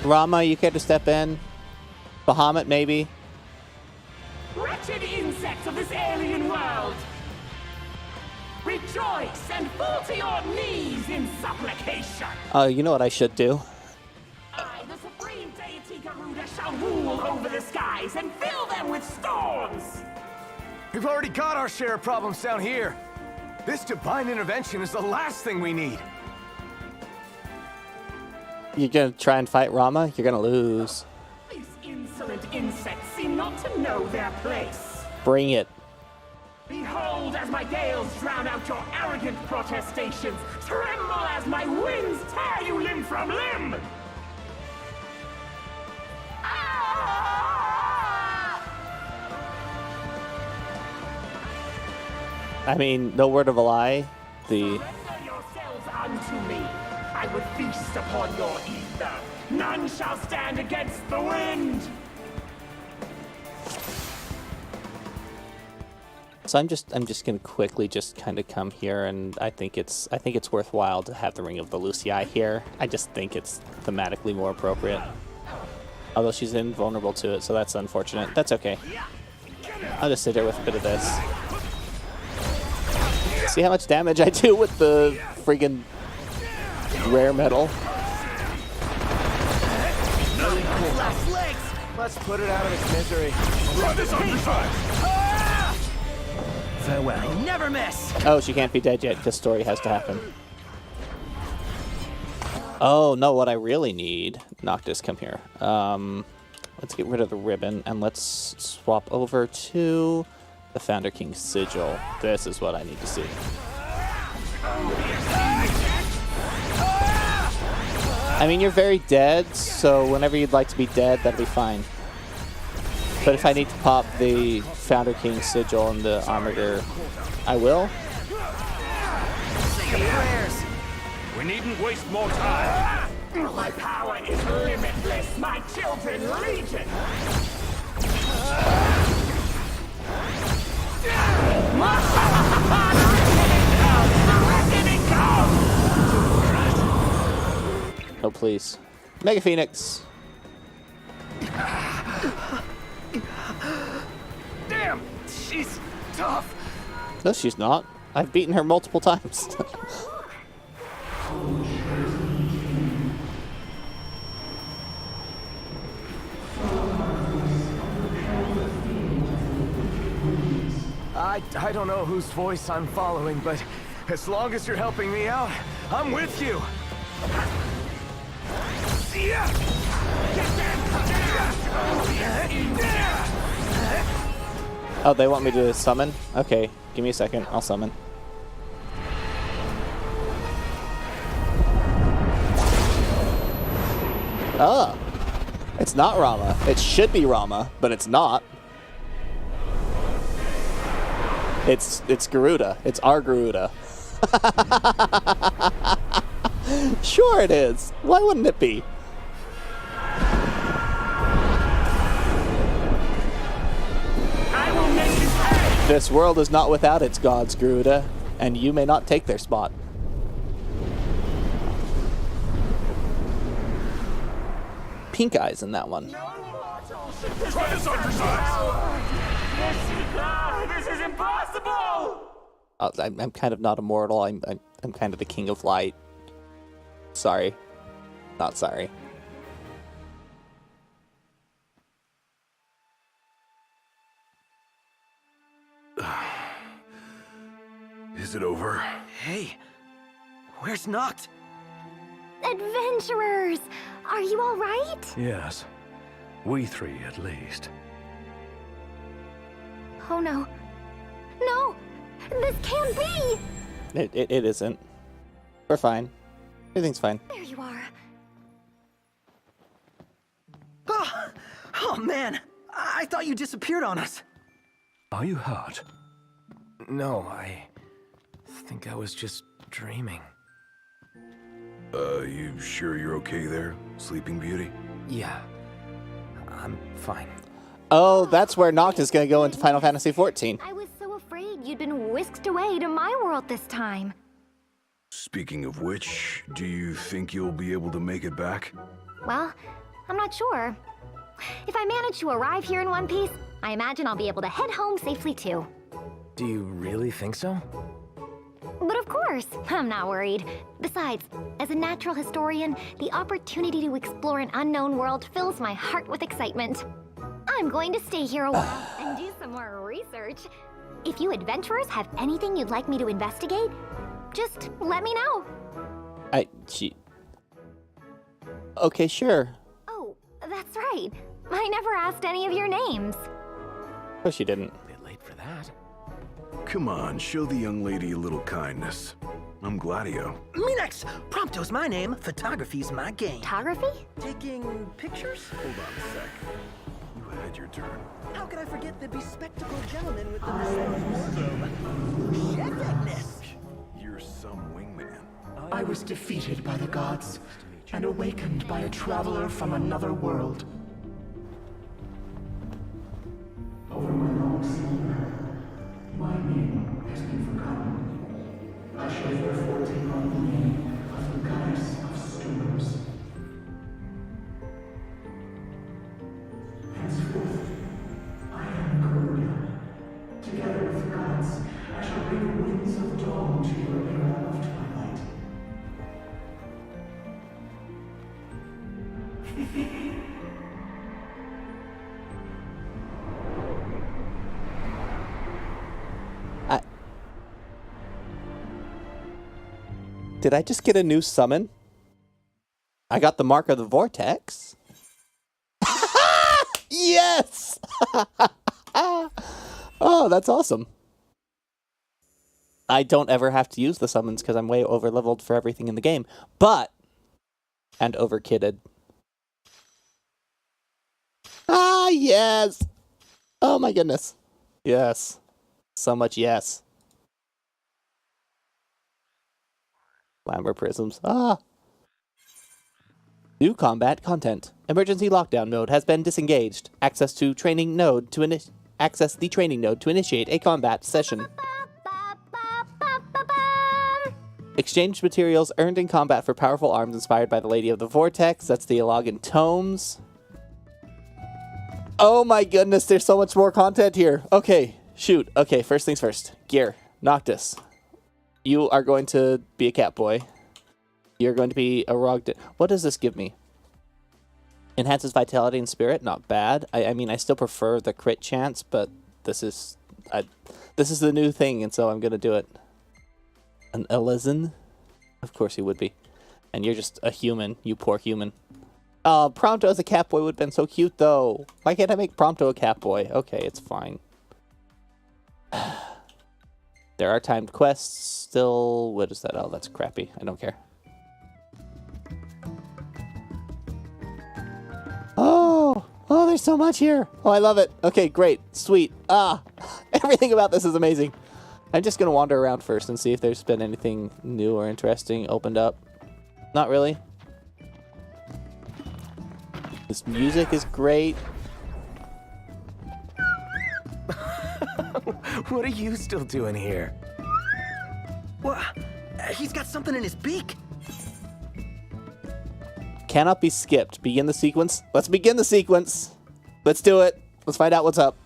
Speaker 1: Rama, you care to step in? Bahamut, maybe?
Speaker 9: Wretched insects of this alien world! Rejoice and fall to your knees in supplication!
Speaker 1: Oh, you know what I should do?
Speaker 9: I, the supreme deity Garuda, shall rule over the skies and fill them with storms!
Speaker 7: We've already got our share of problems down here. This divine intervention is the last thing we need.
Speaker 1: You're gonna try and fight Rama? You're gonna lose.
Speaker 9: These insolent insects seem not to know their place.
Speaker 1: Bring it.
Speaker 9: Behold as my gales drown out your arrogant protestations. Tremble as my winds tear you limb from limb!
Speaker 1: I mean, no word of a lie.
Speaker 9: Surrender yourselves unto me. I would feast upon your ether. None shall stand against the wind.
Speaker 1: So I'm just gonna quickly just kind of come here, and I think it's worthwhile to have the Ring of the Lucii here. I just think it's thematically more appropriate. Although she's invulnerable to it, so that's unfortunate. That's okay. I'll just sit here with a bit of this. See how much damage I do with the friggin' rare metal.
Speaker 4: Last legs!
Speaker 7: Let's put it out of its misery.
Speaker 4: Farewell. Never miss!
Speaker 1: Oh, she can't be dead yet. This story has to happen. Oh, no, what I really need... Noctis, come here. Let's get rid of the ribbon, and let's swap over to the Founder King's Sigil. This is what I need to see. I mean, you're very dead, so whenever you'd like to be dead, that'd be fine. But if I need to pop the Founder King sigil and the armature, I will.
Speaker 4: Say your prayers.
Speaker 6: We needn't waste more time.
Speaker 9: My power is limitless, my children legion!
Speaker 1: Oh, please. Mega Phoenix.
Speaker 7: Damn, she's tough.
Speaker 1: No, she's not. I've beaten her multiple times.
Speaker 7: I don't know whose voice I'm following, but as long as you're helping me out, I'm with you.
Speaker 1: Oh, they want me to summon? Okay, give me a second. I'll summon. Oh, it's not Rama. It should be Rama, but it's not. It's Garuda. It's our Garuda. Sure it is. Why wouldn't it be?
Speaker 9: I will make you pay!
Speaker 1: This world is not without its gods, Garuda, and you may not take their spot. Pink eyes in that one.
Speaker 6: Try this on your side.
Speaker 9: This is impossible!
Speaker 1: I'm kind of not immortal. I'm kind of the king of light. Sorry. Not sorry.
Speaker 3: Is it over?
Speaker 4: Hey, where's Noct?
Speaker 2: Adventurers! Are you all right?
Speaker 5: Yes. We three, at least.
Speaker 2: Oh no. No! This can't be!
Speaker 1: It isn't. We're fine. Everything's fine.
Speaker 2: There you are.
Speaker 4: Oh man, I thought you disappeared on us.
Speaker 5: Are you hurt?
Speaker 7: No, I think I was just dreaming.
Speaker 3: You sure you're okay there, Sleeping Beauty?
Speaker 7: Yeah, I'm fine.
Speaker 1: Oh, that's where Noct is going to go into Final Fantasy XIV.
Speaker 2: I was so afraid you'd been whisked away to my world this time.
Speaker 3: Speaking of which, do you think you'll be able to make it back?
Speaker 2: Well, I'm not sure. If I manage to arrive here in one piece, I imagine I'll be able to head home safely too.
Speaker 7: Do you really think so?
Speaker 2: But of course, I'm not worried. Besides, as a natural historian, the opportunity to explore an unknown world fills my heart with excitement. I'm going to stay here a while and do some more research. If you adventurers have anything you'd like me to investigate, just let me know.
Speaker 1: Okay, sure.
Speaker 2: Oh, that's right. I never asked any of your names.
Speaker 1: Oh, she didn't.
Speaker 7: A bit late for that.
Speaker 3: Come on, show the young lady a little kindness. I'm Gladio.
Speaker 4: Minax! Prompto's my name, photography's my game.
Speaker 2: Photography?
Speaker 4: Taking pictures?
Speaker 3: Hold on a sec. You had your turn.
Speaker 4: How could I forget the bespectacled gentleman with the wardrobe?
Speaker 3: You're some wingman.
Speaker 9: I was defeated by the gods and awakened by a traveler from another world. Over my long slumber, my name has been forgotten. I shall therefore take on the name of the goddess of storms. Henceforth, I am Garuda. Together with the gods, I shall bring the winds of dawn to your era of twilight.
Speaker 1: Did I just get a new summon? I got the Mark of the Vortex. Yes! Oh, that's awesome. I don't ever have to use the summons because I'm way over leveled for everything in the game. But, and over kitted. Ah, yes! Oh my goodness. Yes. So much yes. Glamour prisms. Ah. New combat content. Emergency lockdown mode has been disengaged. Access the training node to initiate a combat session. Exchange materials earned in combat for powerful arms inspired by the Lady of the Vortex. That's the Elogan Tomes. Oh my goodness, there's so much more content here. Okay, shoot. Okay, first things first. Gear. Noctis. You are going to be a cat boy. You're going to be a Rogden. What does this give me? Enhances vitality and spirit. Not bad. I mean, I still prefer the crit chance, but this is the new thing, and so I'm going to do it. An Elizen? Of course he would be. And you're just a human, you poor human. Oh, Prompto as a cat boy would have been so cute, though. Why can't I make Prompto a cat boy? Okay, it's fine. There are timed quests still. What is that? Oh, that's crappy. I don't care. Oh, there's so much here. Oh, I love it. Okay, great. Sweet. Everything about this is amazing. I'm just going to wander around first and see if there's been anything new or interesting opened up. Not really. This music is great.
Speaker 7: What are you still doing here?
Speaker 4: What? He's got something in his beak.
Speaker 1: Cannot be skipped. Begin the sequence. Let's begin the sequence. Let's do it. Let's find out what's up.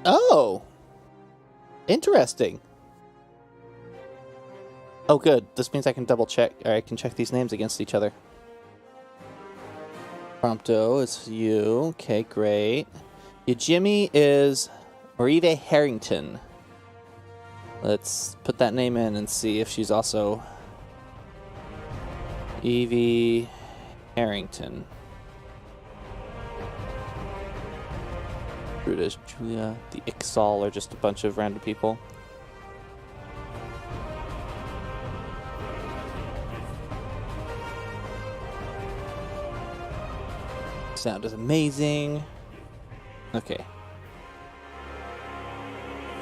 Speaker 1: Oh. Interesting. Oh, good. This means I can double check, or I can check these names against each other. Prompto is you. Okay, great. Your Jimmy is Orive Harrington. Let's put that name in and see if she's also Evie Harrington. Brutus, Julia, the Ixal are just a bunch of random people. Sound is amazing. Okay.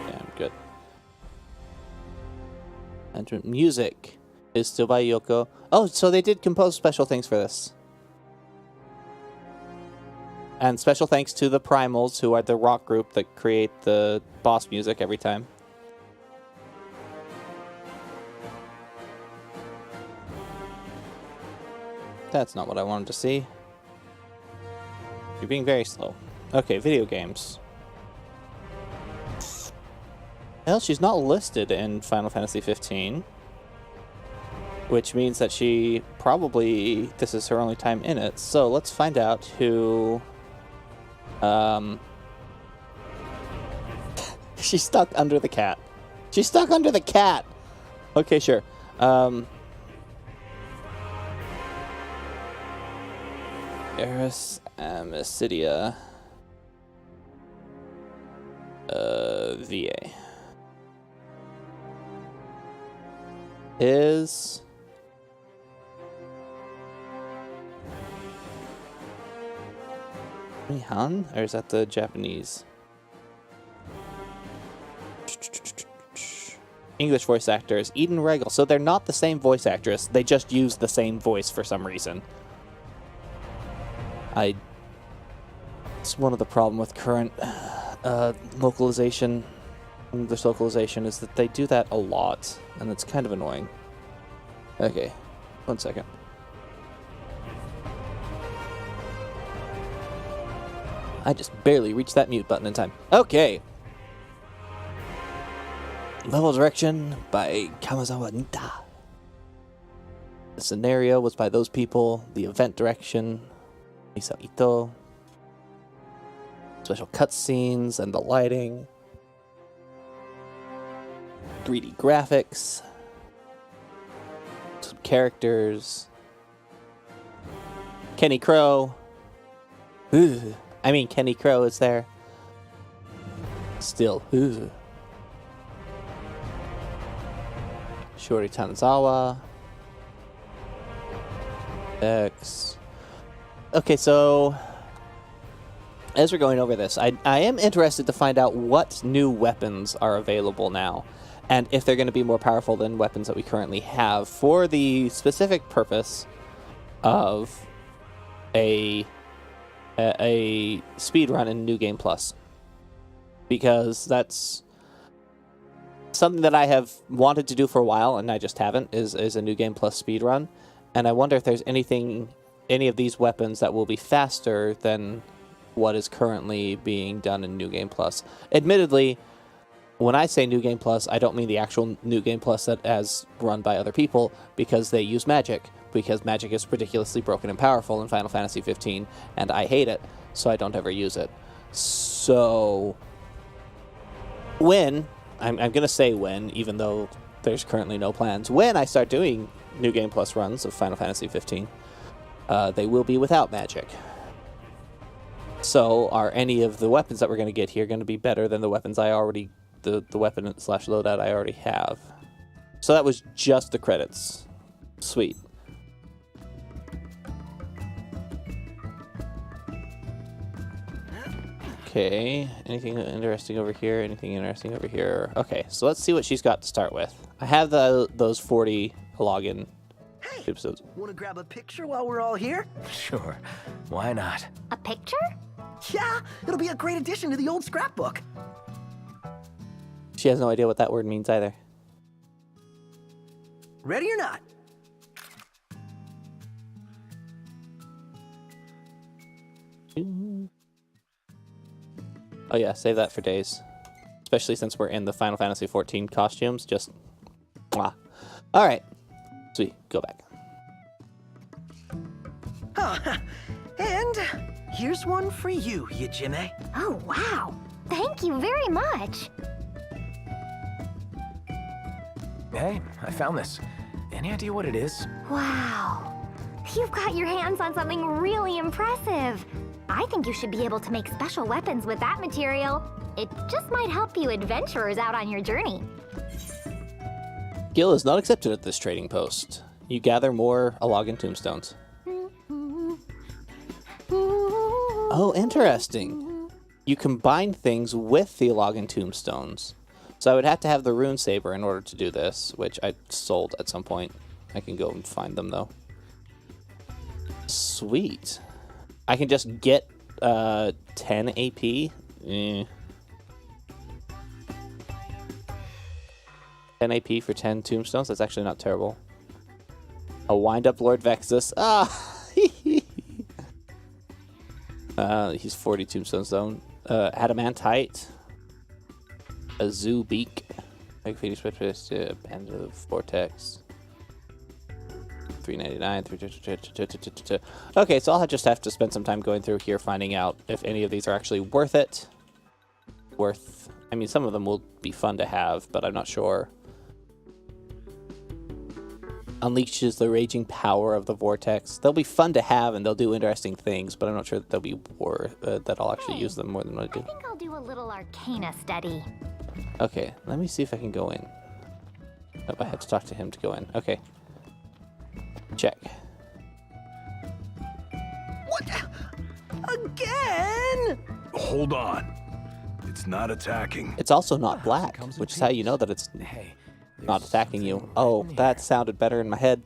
Speaker 1: Yeah, I'm good. And music is still by Yoko. Oh, so they did compose special things for this. And special thanks to the Primals, who are the rock group that create the boss music every time. That's not what I wanted to see. You're being very slow. Okay, video games. Well, she's not listed in Final Fantasy 15. Which means that she probably... this is her only time in it. So let's find out who... She's stuck under the cat. She's stuck under the cat! Okay, sure. Eris Amicidia. VA. Is... Han? Or is that the Japanese? English voice actors. Eden Regal. So they're not the same voice actress. They just use the same voice for some reason. It's one of the problem with current localization, English localization, is that they do that a lot, and it's kind of annoying. Okay, 1 second. I just barely reached that mute button in time. Okay. Level direction by Kamazawa Nita. The scenario was by those people. The event direction, Misa Ito. Special cutscenes and the lighting. 3D graphics. Some characters. Kenny Crow. Ugh. I mean, Kenny Crow is there. Still. Ugh. Shori Tanazawa. X. Okay, so as we're going over this, I am interested to find out what new weapons are available now, and if they're going to be more powerful than weapons that we currently have for the specific purpose of a speed run in New Game Plus. Because that's something that I have wanted to do for a while, and I just haven't, is a New Game Plus speed run. And I wonder if there's any of these weapons that will be faster than what is currently being done in New Game Plus. Admittedly, when I say New Game Plus, I don't mean the actual New Game Plus that as run by other people, because they use magic. Because magic is ridiculously broken and powerful in Final Fantasy 15, and I hate it, so I don't ever use it. So when, I'm going to say when, even though there's currently no plans, when I start doing New Game Plus runs of Final Fantasy 15, they will be without magic. So are any of the weapons that we're going to get here going to be better than the weapons I already, the weapon / loadout I already have? So that was just the credits. Sweet. Okay, anything interesting over here? Anything interesting over here? Okay, so let's see what she's got to start with. I have those 40 login episodes.
Speaker 4: Want to grab a picture while we're all here?
Speaker 7: Sure. Why not?
Speaker 2: A picture?
Speaker 4: Yeah, it'll be a great addition to the old scrapbook.
Speaker 1: She has no idea what that word means either.
Speaker 4: Ready or not?
Speaker 1: Oh yeah, save that for days. Especially since we're in the Final Fantasy 14 costumes. Just, mwah. Alright. Sweet, go back.
Speaker 4: Oh, and here's one for you, Yajime.
Speaker 2: Oh, wow. Thank you very much.
Speaker 7: Hey, I found this. Any idea what it is?
Speaker 2: Wow. You've got your hands on something really impressive. I think you should be able to make special weapons with that material. It just might help you adventurers out on your journey.
Speaker 1: Gil is not accepted at this trading post. You gather more Alagan tombstones. Oh, interesting. You combine things with the Alagan tombstones. So I would have to have the rune saber in order to do this, which I sold at some point. I can go and find them though. Sweet. I can just get 10 AP. 10 AP for 10 tombstones. That's actually not terrible. A wind-up Lord Vexus. Ah! He's 40 tombstones though. Adamantite. A zoo beak. Like Phoenix Purpose, Band of Vortex. 399. Okay, so I'll just have to spend some time going through here finding out if any of these are actually worth it. I mean, some of them will be fun to have, but I'm not sure. Unleashes the raging power of the vortex. They'll be fun to have and they'll do interesting things, but I'm not sure that they'll be that I'll actually use them more than what I do.
Speaker 2: I think I'll do a little arcana study.
Speaker 1: Okay, let me see if I can go in. Oh, I had to talk to him to go in. Okay. Check.
Speaker 4: What? Again?
Speaker 3: Hold on. It's not attacking.
Speaker 1: It's also not black, which is how you know that it's not attacking you. Oh, that sounded better in my head.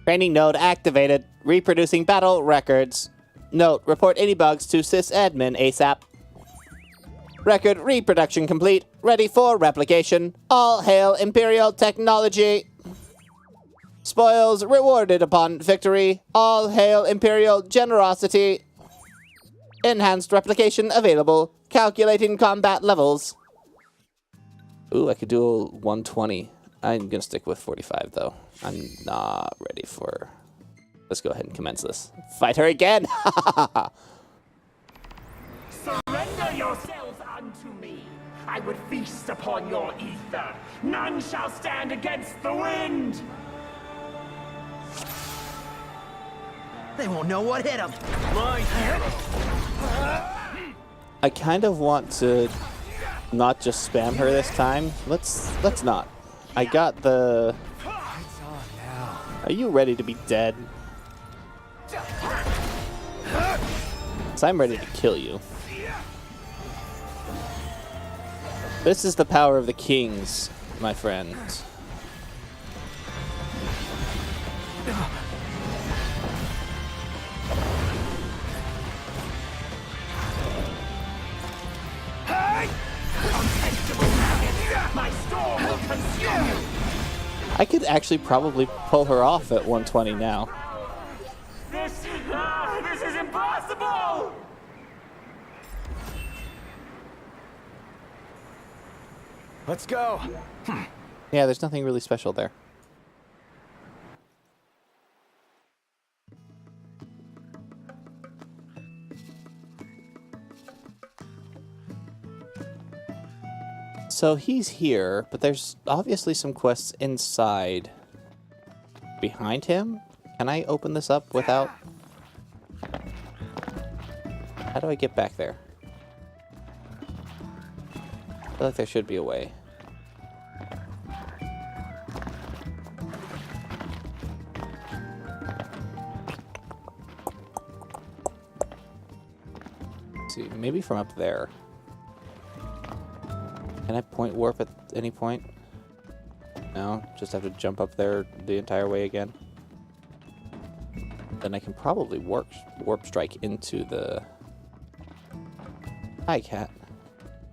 Speaker 1: Training node activated. Reproducing battle records. Note, report any bugs to sysadmin ASAP. Record reproduction complete. Ready for replication. All hail Imperial technology. Spoils rewarded upon victory. All hail Imperial generosity. Enhanced replication available. Calculating combat levels. Ooh, I could do a 120. I'm gonna stick with 45 though. I'm not ready for... Let's go ahead and commence this. Fight her again!
Speaker 6: Surrender yourselves unto me. I would feast upon your ether. None shall stand against the wind.
Speaker 4: They won't know what hit them.
Speaker 6: My hero.
Speaker 1: I kind of want to not just spam her this time. Let's not. I got the... Are you ready to be dead? 'Cause I'm ready to kill you. This is the power of the kings, my friend.
Speaker 6: My storm will consume you!
Speaker 1: I could actually probably pull her off at 120 now.
Speaker 6: This is impossible!
Speaker 7: Let's go.
Speaker 1: Yeah, there's nothing really special there. So he's here, but there's obviously some quests inside. Behind him? Can I open this up without... How do I get back there? I feel like there should be a way. Let's see, maybe from up there. Can I point warp at any point? No, just have to jump up there the entire way again. Then I can probably warp strike into the... Hi, cat.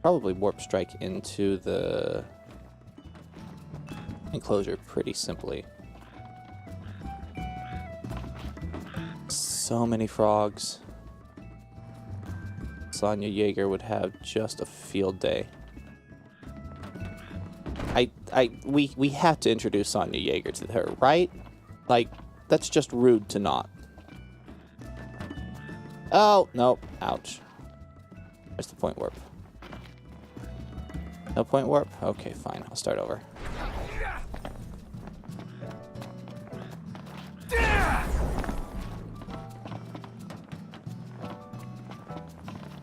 Speaker 1: Probably warp strike into the enclosure pretty simply. So many frogs. Sonya Yeager would have just a field day. We have to introduce Sonya Yeager to her, right? Like, that's just rude to not. Oh, nope. Ouch. Where's the point warp? No point warp? Okay, fine. I'll start over.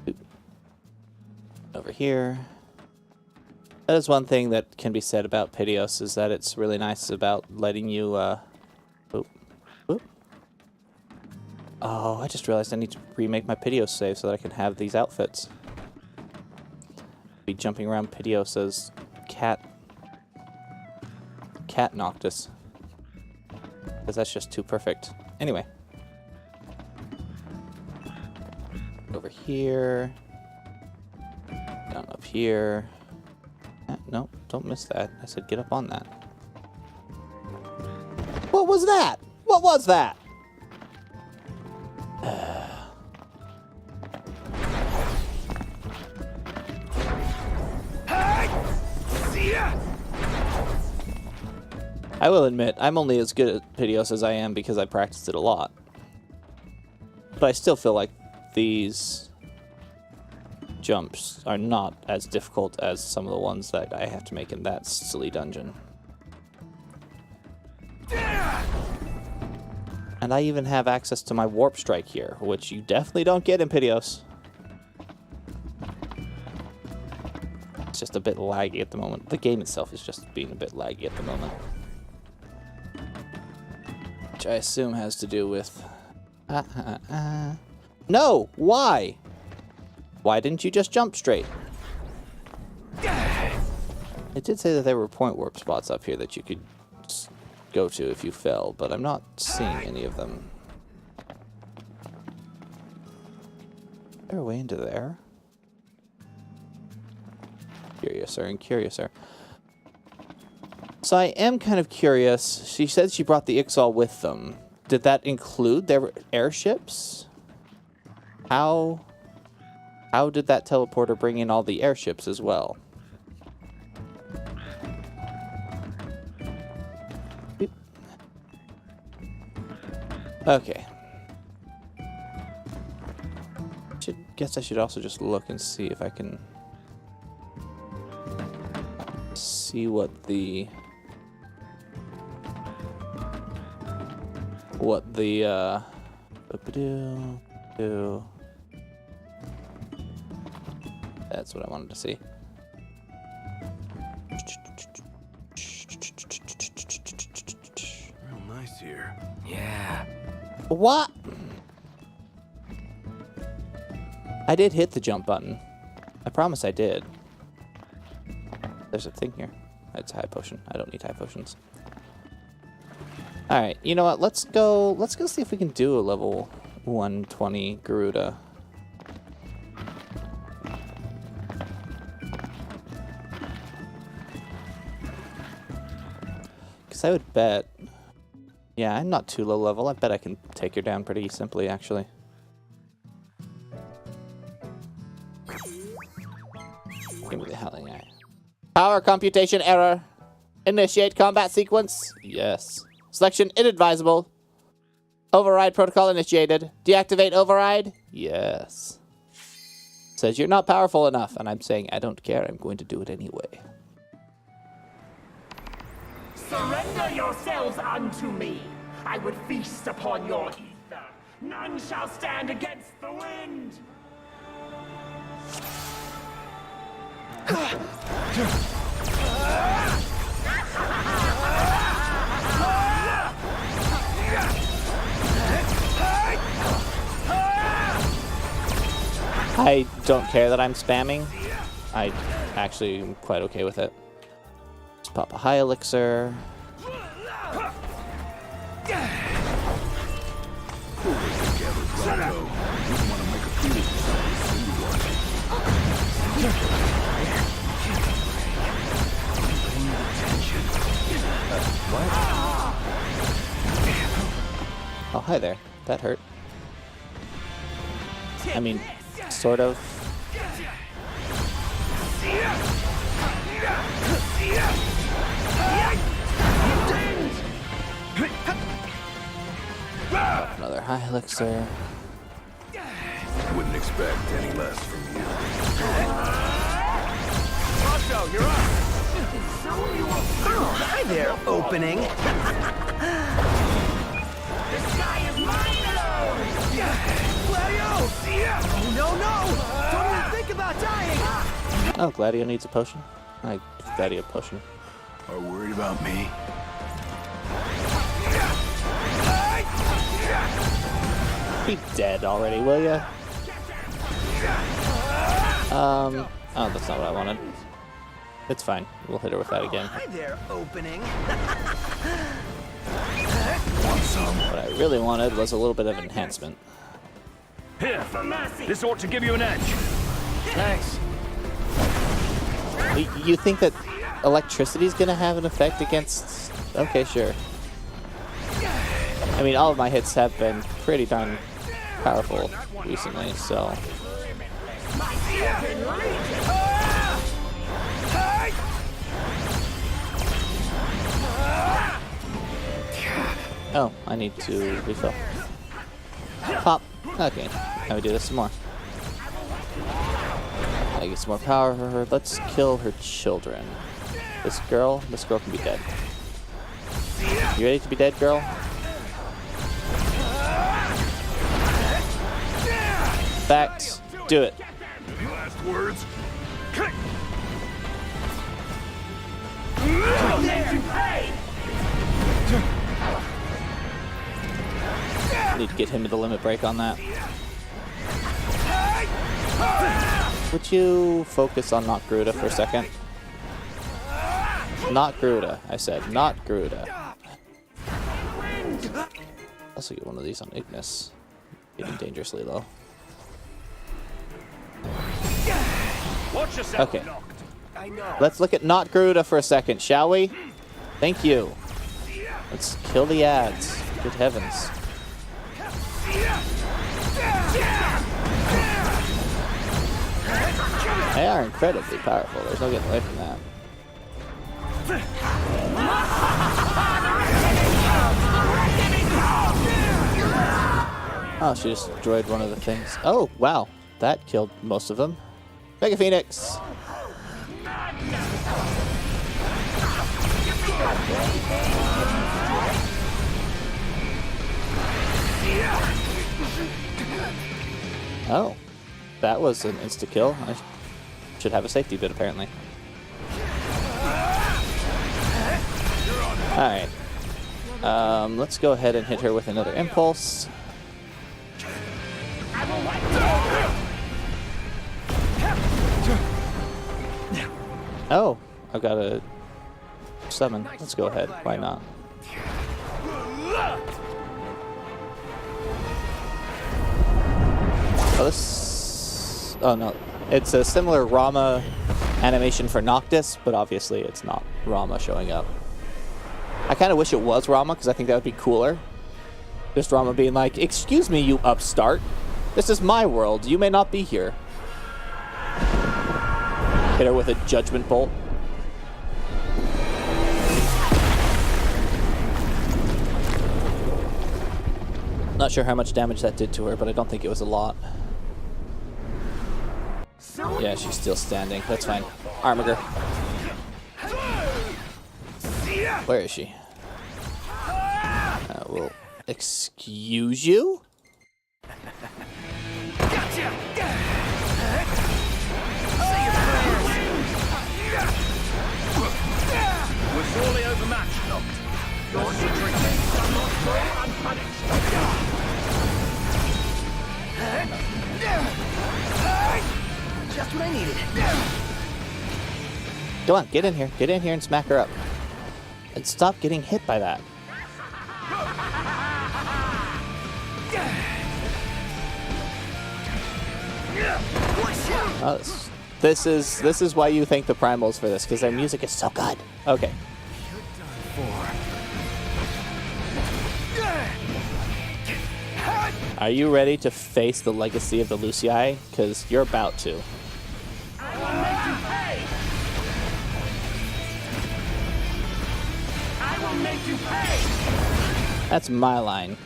Speaker 1: Oop. Over here. That is one thing that can be said about Perpetouss, is that it's really nice about letting you, oop. Oop. Oh, I just realized I need to remake my Perpetouss save so that I can have these outfits. Be jumping around Perpetouss as Cat Noctis. Because that's just too perfect. Anyway. Over here. Down up here. No, don't miss that. I said get up on that. What was that? What was that? I will admit, I'm only as good at Perpetouss as I am because I practiced it a lot. But I still feel like these jumps are not as difficult as some of the ones that I have to make in that silly dungeon. And I even have access to my warp strike here, which you definitely don't get in Perpetouss. It's just a bit laggy at the moment. The game itself is just being a bit laggy at the moment. Which I assume has to do with... No! Why? Why didn't you just jump straight? It did say that there were point warp spots up here that you could go to if you fell, but I'm not seeing any of them. Is there a way into there? Curiouser and curiouser. So I am kind of curious. She said she brought the Ixal with them. Did that include their airships? How did that teleporter bring in all the airships as well? Beep. Okay. Guess I should also just look and see if I can see what the that's what I wanted to see.
Speaker 3: Real nice here.
Speaker 7: Yeah.
Speaker 1: What? I did hit the jump button. I promise I did. There's a thing here. It's a high potion. I don't need high potions. Alright, you know what? Let's go see if we can do a level 120 Garuda. Because I would bet... Yeah, I'm not too low level. I bet I can take her down pretty simply, actually. Give me the howling eye. Power computation error. Initiate combat sequence. Yes. Selection inadvisable. Override protocol initiated. Deactivate override. Yes. Says you're not powerful enough, and I'm saying I don't care. I'm going to do it anyway.
Speaker 6: Surrender yourselves unto me. I would feast upon your ether. None shall stand against the wind.
Speaker 1: I don't care that I'm spamming. I actually am quite okay with it. Let's pop a high elixir. Oh, hi there. That hurt. I mean, sort of. Another high elixir.
Speaker 3: Wouldn't expect any less from you.
Speaker 4: Otto, you're up. Oh, hi there, opening.
Speaker 6: The sky is mine alone.
Speaker 4: Gladio! Oh, no! Don't even think about dying!
Speaker 1: Oh, Gladio needs a potion. I Gladio potion.
Speaker 3: Are worried about me?
Speaker 1: Be dead already, will ya? Oh, that's not what I wanted. It's fine. We'll hit her with that again.
Speaker 4: Hi there, opening.
Speaker 1: What I really wanted was a little bit of enhancement.
Speaker 5: Here, this ought to give you an edge.
Speaker 7: Thanks.
Speaker 1: You think that electricity's gonna have an effect against... Okay, sure. I mean, all of my hits have been pretty darn powerful recently, so... Oh, I need to refill. Pop. Okay, now we do this some more. I get some more power for her. Let's kill her children. This girl can be dead. You ready to be dead, girl? Facts. Do it.
Speaker 3: Any last words?
Speaker 1: Need to get him to the limit break on that. Would you focus on not Garuda for a second? Not Garuda, I said. Not Garuda. Also get one of these on Ignis. Getting dangerously low. Okay. Let's look at not Garuda for a second, shall we? Thank you. Let's kill the ads. Good heavens. They are incredibly powerful. There's no getting away from that. Oh, she destroyed one of the things. Oh, wow. That killed most of them. Mega Phoenix! Oh. That was an insta-kill. I should have a safety bit, apparently. Alright. Let's go ahead and hit her with another impulse. Oh, I've got a summon. Let's go ahead. Why not? Oh, this... Oh, no. It's a similar Rama animation for Noctis, but obviously it's not Rama showing up. I kind of wish it was Rama, because I think that would be cooler. Just Rama being like, "Excuse me, you upstart. This is my world. You may not be here." Hit her with a Judgment Bolt. Not sure how much damage that did to her, but I don't think it was a lot. Yeah, she's still standing. That's fine. Armiger. Where is she? Well, excuse you?
Speaker 4: Gotcha!
Speaker 6: We're sorely overmatched. Your secret things are not go unpunished.
Speaker 4: Just what I needed.
Speaker 1: Go on, get in here. Get in here and smack her up. And stop getting hit by that. Oh, this is why you thank the Primals for this, because their music is so good. Okay. Are you ready to face the legacy of the Lucii? Because you're about to.
Speaker 6: I will make you pay. I will make you pay.
Speaker 1: That's my line.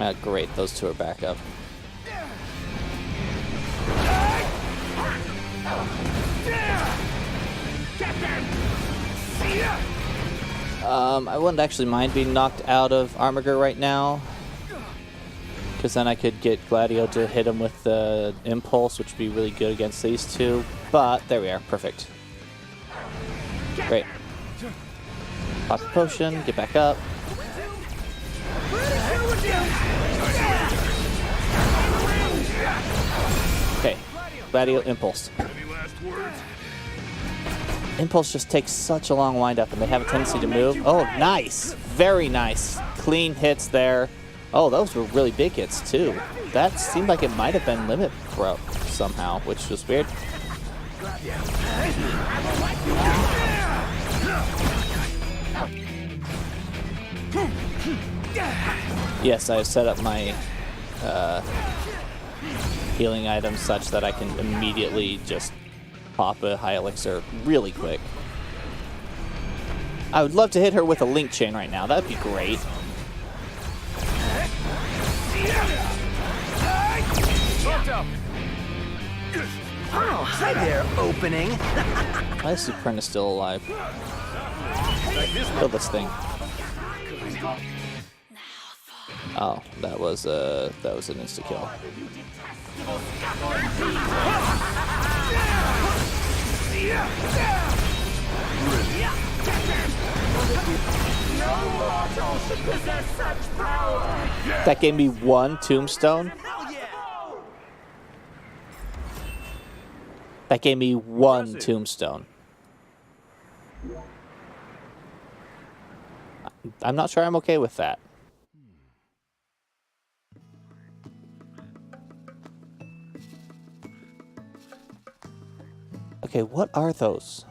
Speaker 1: Ah, great. Those two are back up. I wouldn't actually mind being knocked out of Armiger right now, because then I could get Gladio to hit him with the Impulse, which would be really good against these two. But there we are. Perfect. Great. Pop the potion. Get back up. Okay. Gladio Impulse. Impulse just takes such a long wind up, and they have a tendency to move. Oh, nice. Very nice. Clean hits there. Oh, those were really big hits, too. That seemed like it might have been Limit Pro somehow, which was weird. Yes, I have set up my healing items such that I can immediately just pop a high elixir really quick. I would love to hit her with a link chain right now. That'd be great.
Speaker 4: Oh, hi there, opening.
Speaker 1: My Supren is still alive. Kill this thing. Oh, that was an insta kill. That gave me one tombstone. That gave me one tombstone. I'm not sure I'm okay with that. Okay, what are those?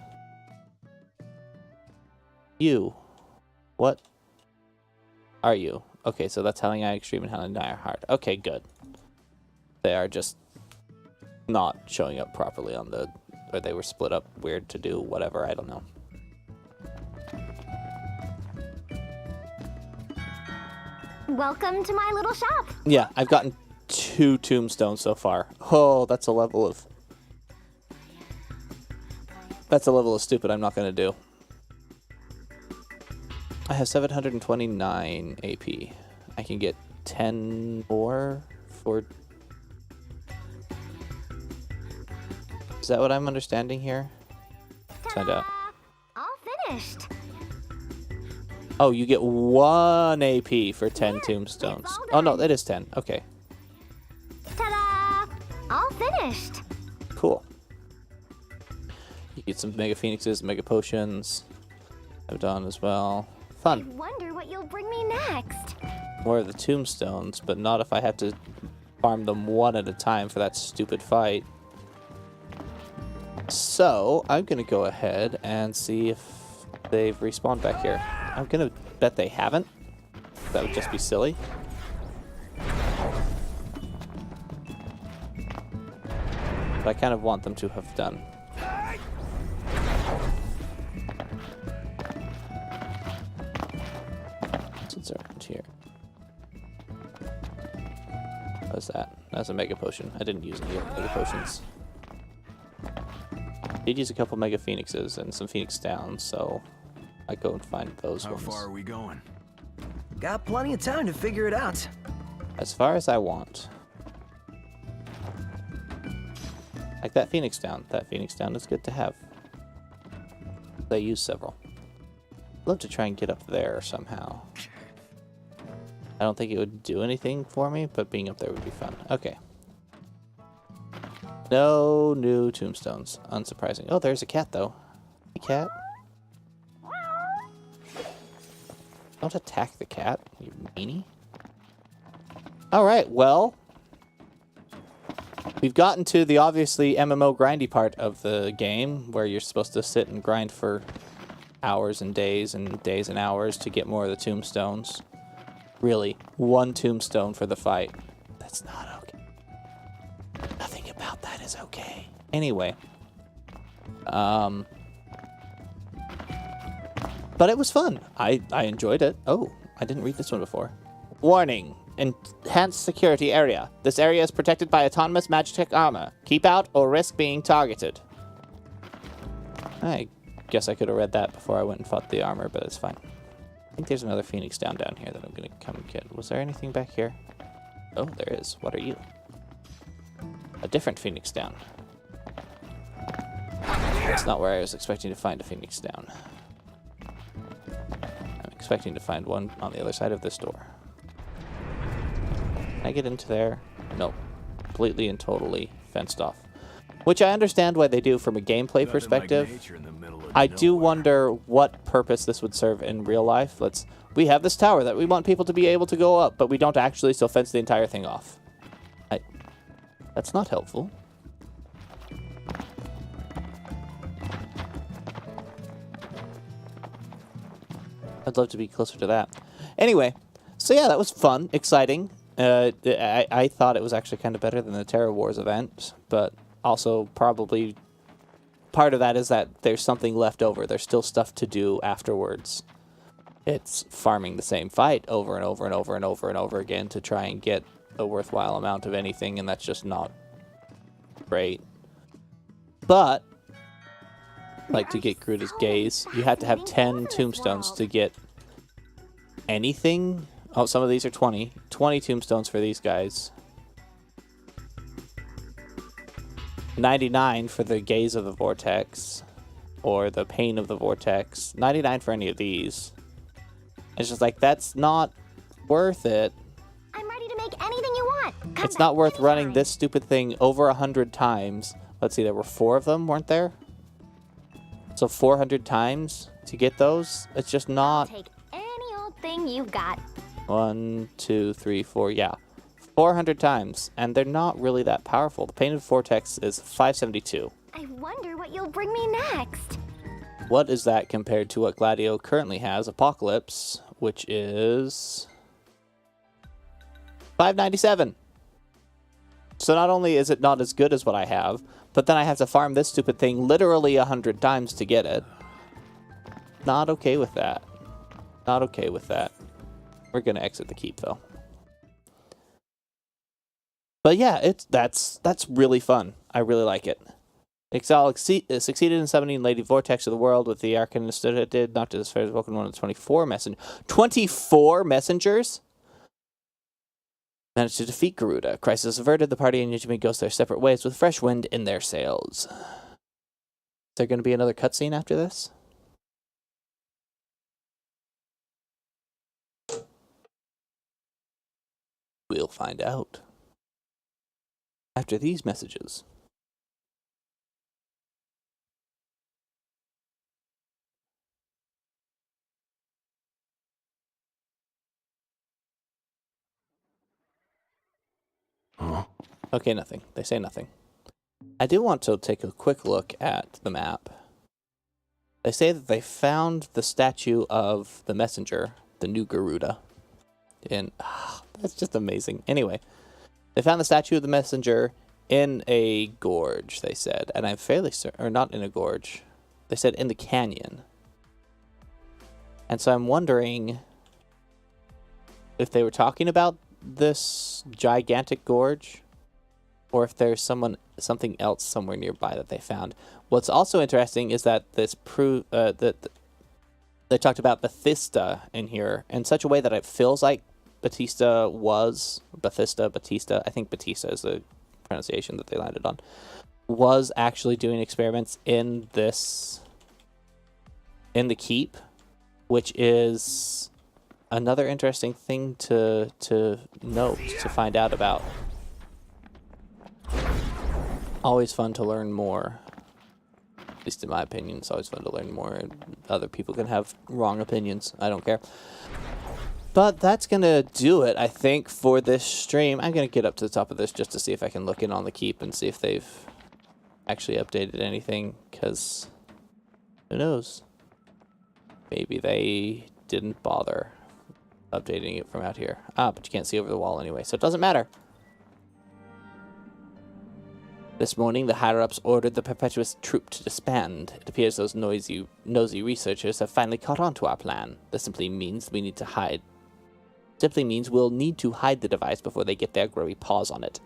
Speaker 1: You. What are you? Okay, so that's Howling Eye Extreme and Howling Dire Heart. Okay, good. They are just not showing up properly on the... Or they were split up weird to do whatever, I don't know.
Speaker 2: Welcome to my little shop.
Speaker 1: Yeah, I've gotten 2 tombstones so far. Oh, that's a level of... That's a level of stupid I'm not going to do. I have 729 AP. I can get 10 more for Is that what I'm understanding here? Let's find out.
Speaker 2: All finished.
Speaker 1: Oh, you get 1 AP for 10 tombstones.
Speaker 2: it's all
Speaker 1: Oh no,
Speaker 2: done.
Speaker 1: that is 10. Okay,
Speaker 2: Ta-da! All finished.
Speaker 1: cool. You get some Mega Phoenixes, Mega Potions. I've done as well.
Speaker 2: I
Speaker 1: Fun.
Speaker 2: wonder what you'll bring me next.
Speaker 1: More of the tombstones, but not if I have to farm them one at a time for that stupid fight. So, I'm gonna go ahead and see if they've respawned back here. I'm gonna bet they haven't. That would just be silly. But I kind of want them to have done. What's around here? What is that? That's a Mega Potion. I didn't use any Mega Potions. Did use a couple Mega Phoenixes and some Phoenix Downs, so I go and find those
Speaker 3: How
Speaker 1: ones.
Speaker 3: far are we going?
Speaker 4: Got plenty of time to figure it out.
Speaker 1: As far as I want. Like that Phoenix Down. That Phoenix Down is good to have. I use several. I'd love to try and get up there somehow. I don't think it would do anything for me, but being up there would be fun. Okay. No new tombstones. Unsurprising. Oh, there's a cat, though. Hey, cat. Don't attack the cat, you meanie. Alright, well. We've gotten to the obviously MMO grindy part of the game, where you're supposed to sit and grind for hours and days and hours to get more of the tombstones. Really, 1 tombstone for the fight. That's not okay. Nothing about that is okay. Anyway. But it was fun. I enjoyed it. Oh, I didn't read this one before. Warning. Enhanced security area. This area is protected by autonomous Magitech armor. Keep out or risk being targeted. I guess I could have read that before I went and fought the armor, but it's fine. I think there's another Phoenix down here that I'm going to come and get. Was there anything back here? Oh, there is. What are you? A different Phoenix down. That's not where I was expecting to find a Phoenix down. I'm expecting to find one on the other side of this door. Can I get into there? Nope. Completely and totally fenced off. Which I understand why they do from a gameplay perspective. I do wonder what purpose this would serve in real life. We have this tower that we want people to be able to go up, but we don't actually still fence the entire thing off. That's not helpful. I'd love to be closer to that. Anyway, so yeah, that was fun, exciting. I thought it was actually kind of better than the Terror Wars event, but also probably part of that is that there's something left over. There's still stuff to do afterwards. It's farming the same fight over and over and over and over and over again to try and get a worthwhile amount of anything, and that's just not great. But, like to get Gruda's gaze, you have to have 10 tombstones to get anything. Oh, some of these are 20. 20 tombstones for these guys. 99 for the gaze of the vortex, or the pain of the vortex. 99 for any of these. It's just like, that's not worth it.
Speaker 2: I'm ready to make anything you want. Come
Speaker 1: It's
Speaker 2: back
Speaker 1: not worth
Speaker 2: anytime.
Speaker 1: running this stupid thing over 100 times. Let's see, there were 4 of them, weren't there? So 400 times to get those? It's just not...
Speaker 2: Take any old thing you've got.
Speaker 1: 1, 2, 3, 4, yeah. 400 times, and they're not really that powerful. The pain of vortex is 572.
Speaker 2: I wonder what you'll bring me next.
Speaker 1: What is that compared to what Gladio currently has? Apocalypse, which is 597. So not only is it not as good as what I have, but then I have to farm this stupid thing literally 100 times to get it. Not okay with that. Not okay with that. We're gonna exit the keep though. But yeah, that's really fun. I really like it. Ixal succeeded in summoning Lady Vortex of the world with the Arcanist that it did, not to as fair as welcome one of the 24 messengers. 24 messengers? managed to defeat Garuda. Crisis averted, the party and Yajime goes their separate ways with fresh wind in their sails. Is there going to be another cutscene after this? We'll find out after these messages.
Speaker 3: Huh?
Speaker 1: Okay, nothing. They say nothing. I do want to take a quick look at the map. They say that they found the statue of the messenger, the new Garuda. And that's just amazing. Anyway, they found the statue of the messenger in a gorge, they said. And I'm fairly certain, or not in a gorge. They said in the canyon. And so I'm wondering if they were talking about this gigantic gorge, or if there's something else somewhere nearby that they found. What's also interesting is that this that they talked about Bethesda in here in such a way that it feels like Batista. I think Batista is the pronunciation that they landed on. Was actually doing experiments in the keep, which is another interesting thing to note, to find out about. Always fun to learn more. At least in my opinion, it's always fun to learn more. And other people can have wrong opinions. I don't care. But that's going to do it, I think, for this stream. I'm going to get up to the top of this just to see if I can look in on the keep and see if they've actually updated anything, because who knows? Maybe they didn't bother updating it from out here. But you can't see over the wall anyway, so it doesn't matter. This morning, the higher-ups ordered the Perpetouss troop to disband. It appears those nosy researchers have finally caught on to our plan. This simply means we'll need to hide the device before they get their grubby paws on it.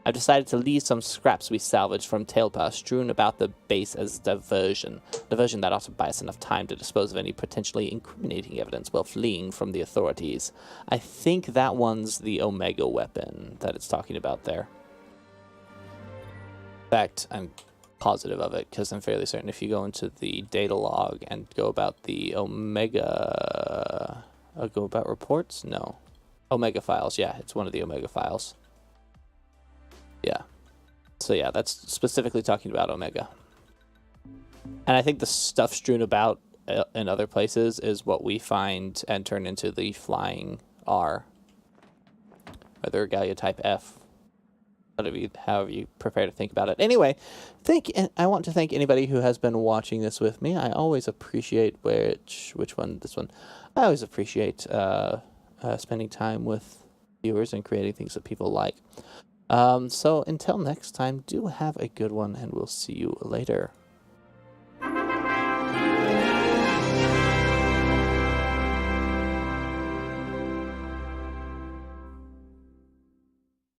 Speaker 1: I've decided to leave some scraps we salvaged from Tailpa strewn about the base as diversion. Diversion that ought to buy us enough time to dispose of any potentially incriminating evidence while fleeing from the authorities. I think that one's the Omega weapon that it's talking about there. In fact, I'm positive of it, because I'm fairly certain if you go into the data log and go about the Omega... go about reports? No. Omega files, yeah, it's one of the Omega files. Yeah. So yeah, that's specifically talking about Omega. And I think the stuff strewn about in other places is what we find and turn into the flying R. Or the Regalia Type F. However you prepare to think about it. Anyway, I want to thank anybody who has been watching this with me. I always appreciate this one. I always appreciate spending time with viewers and creating things that people like. So until next time, do have a good one, and we'll see you later.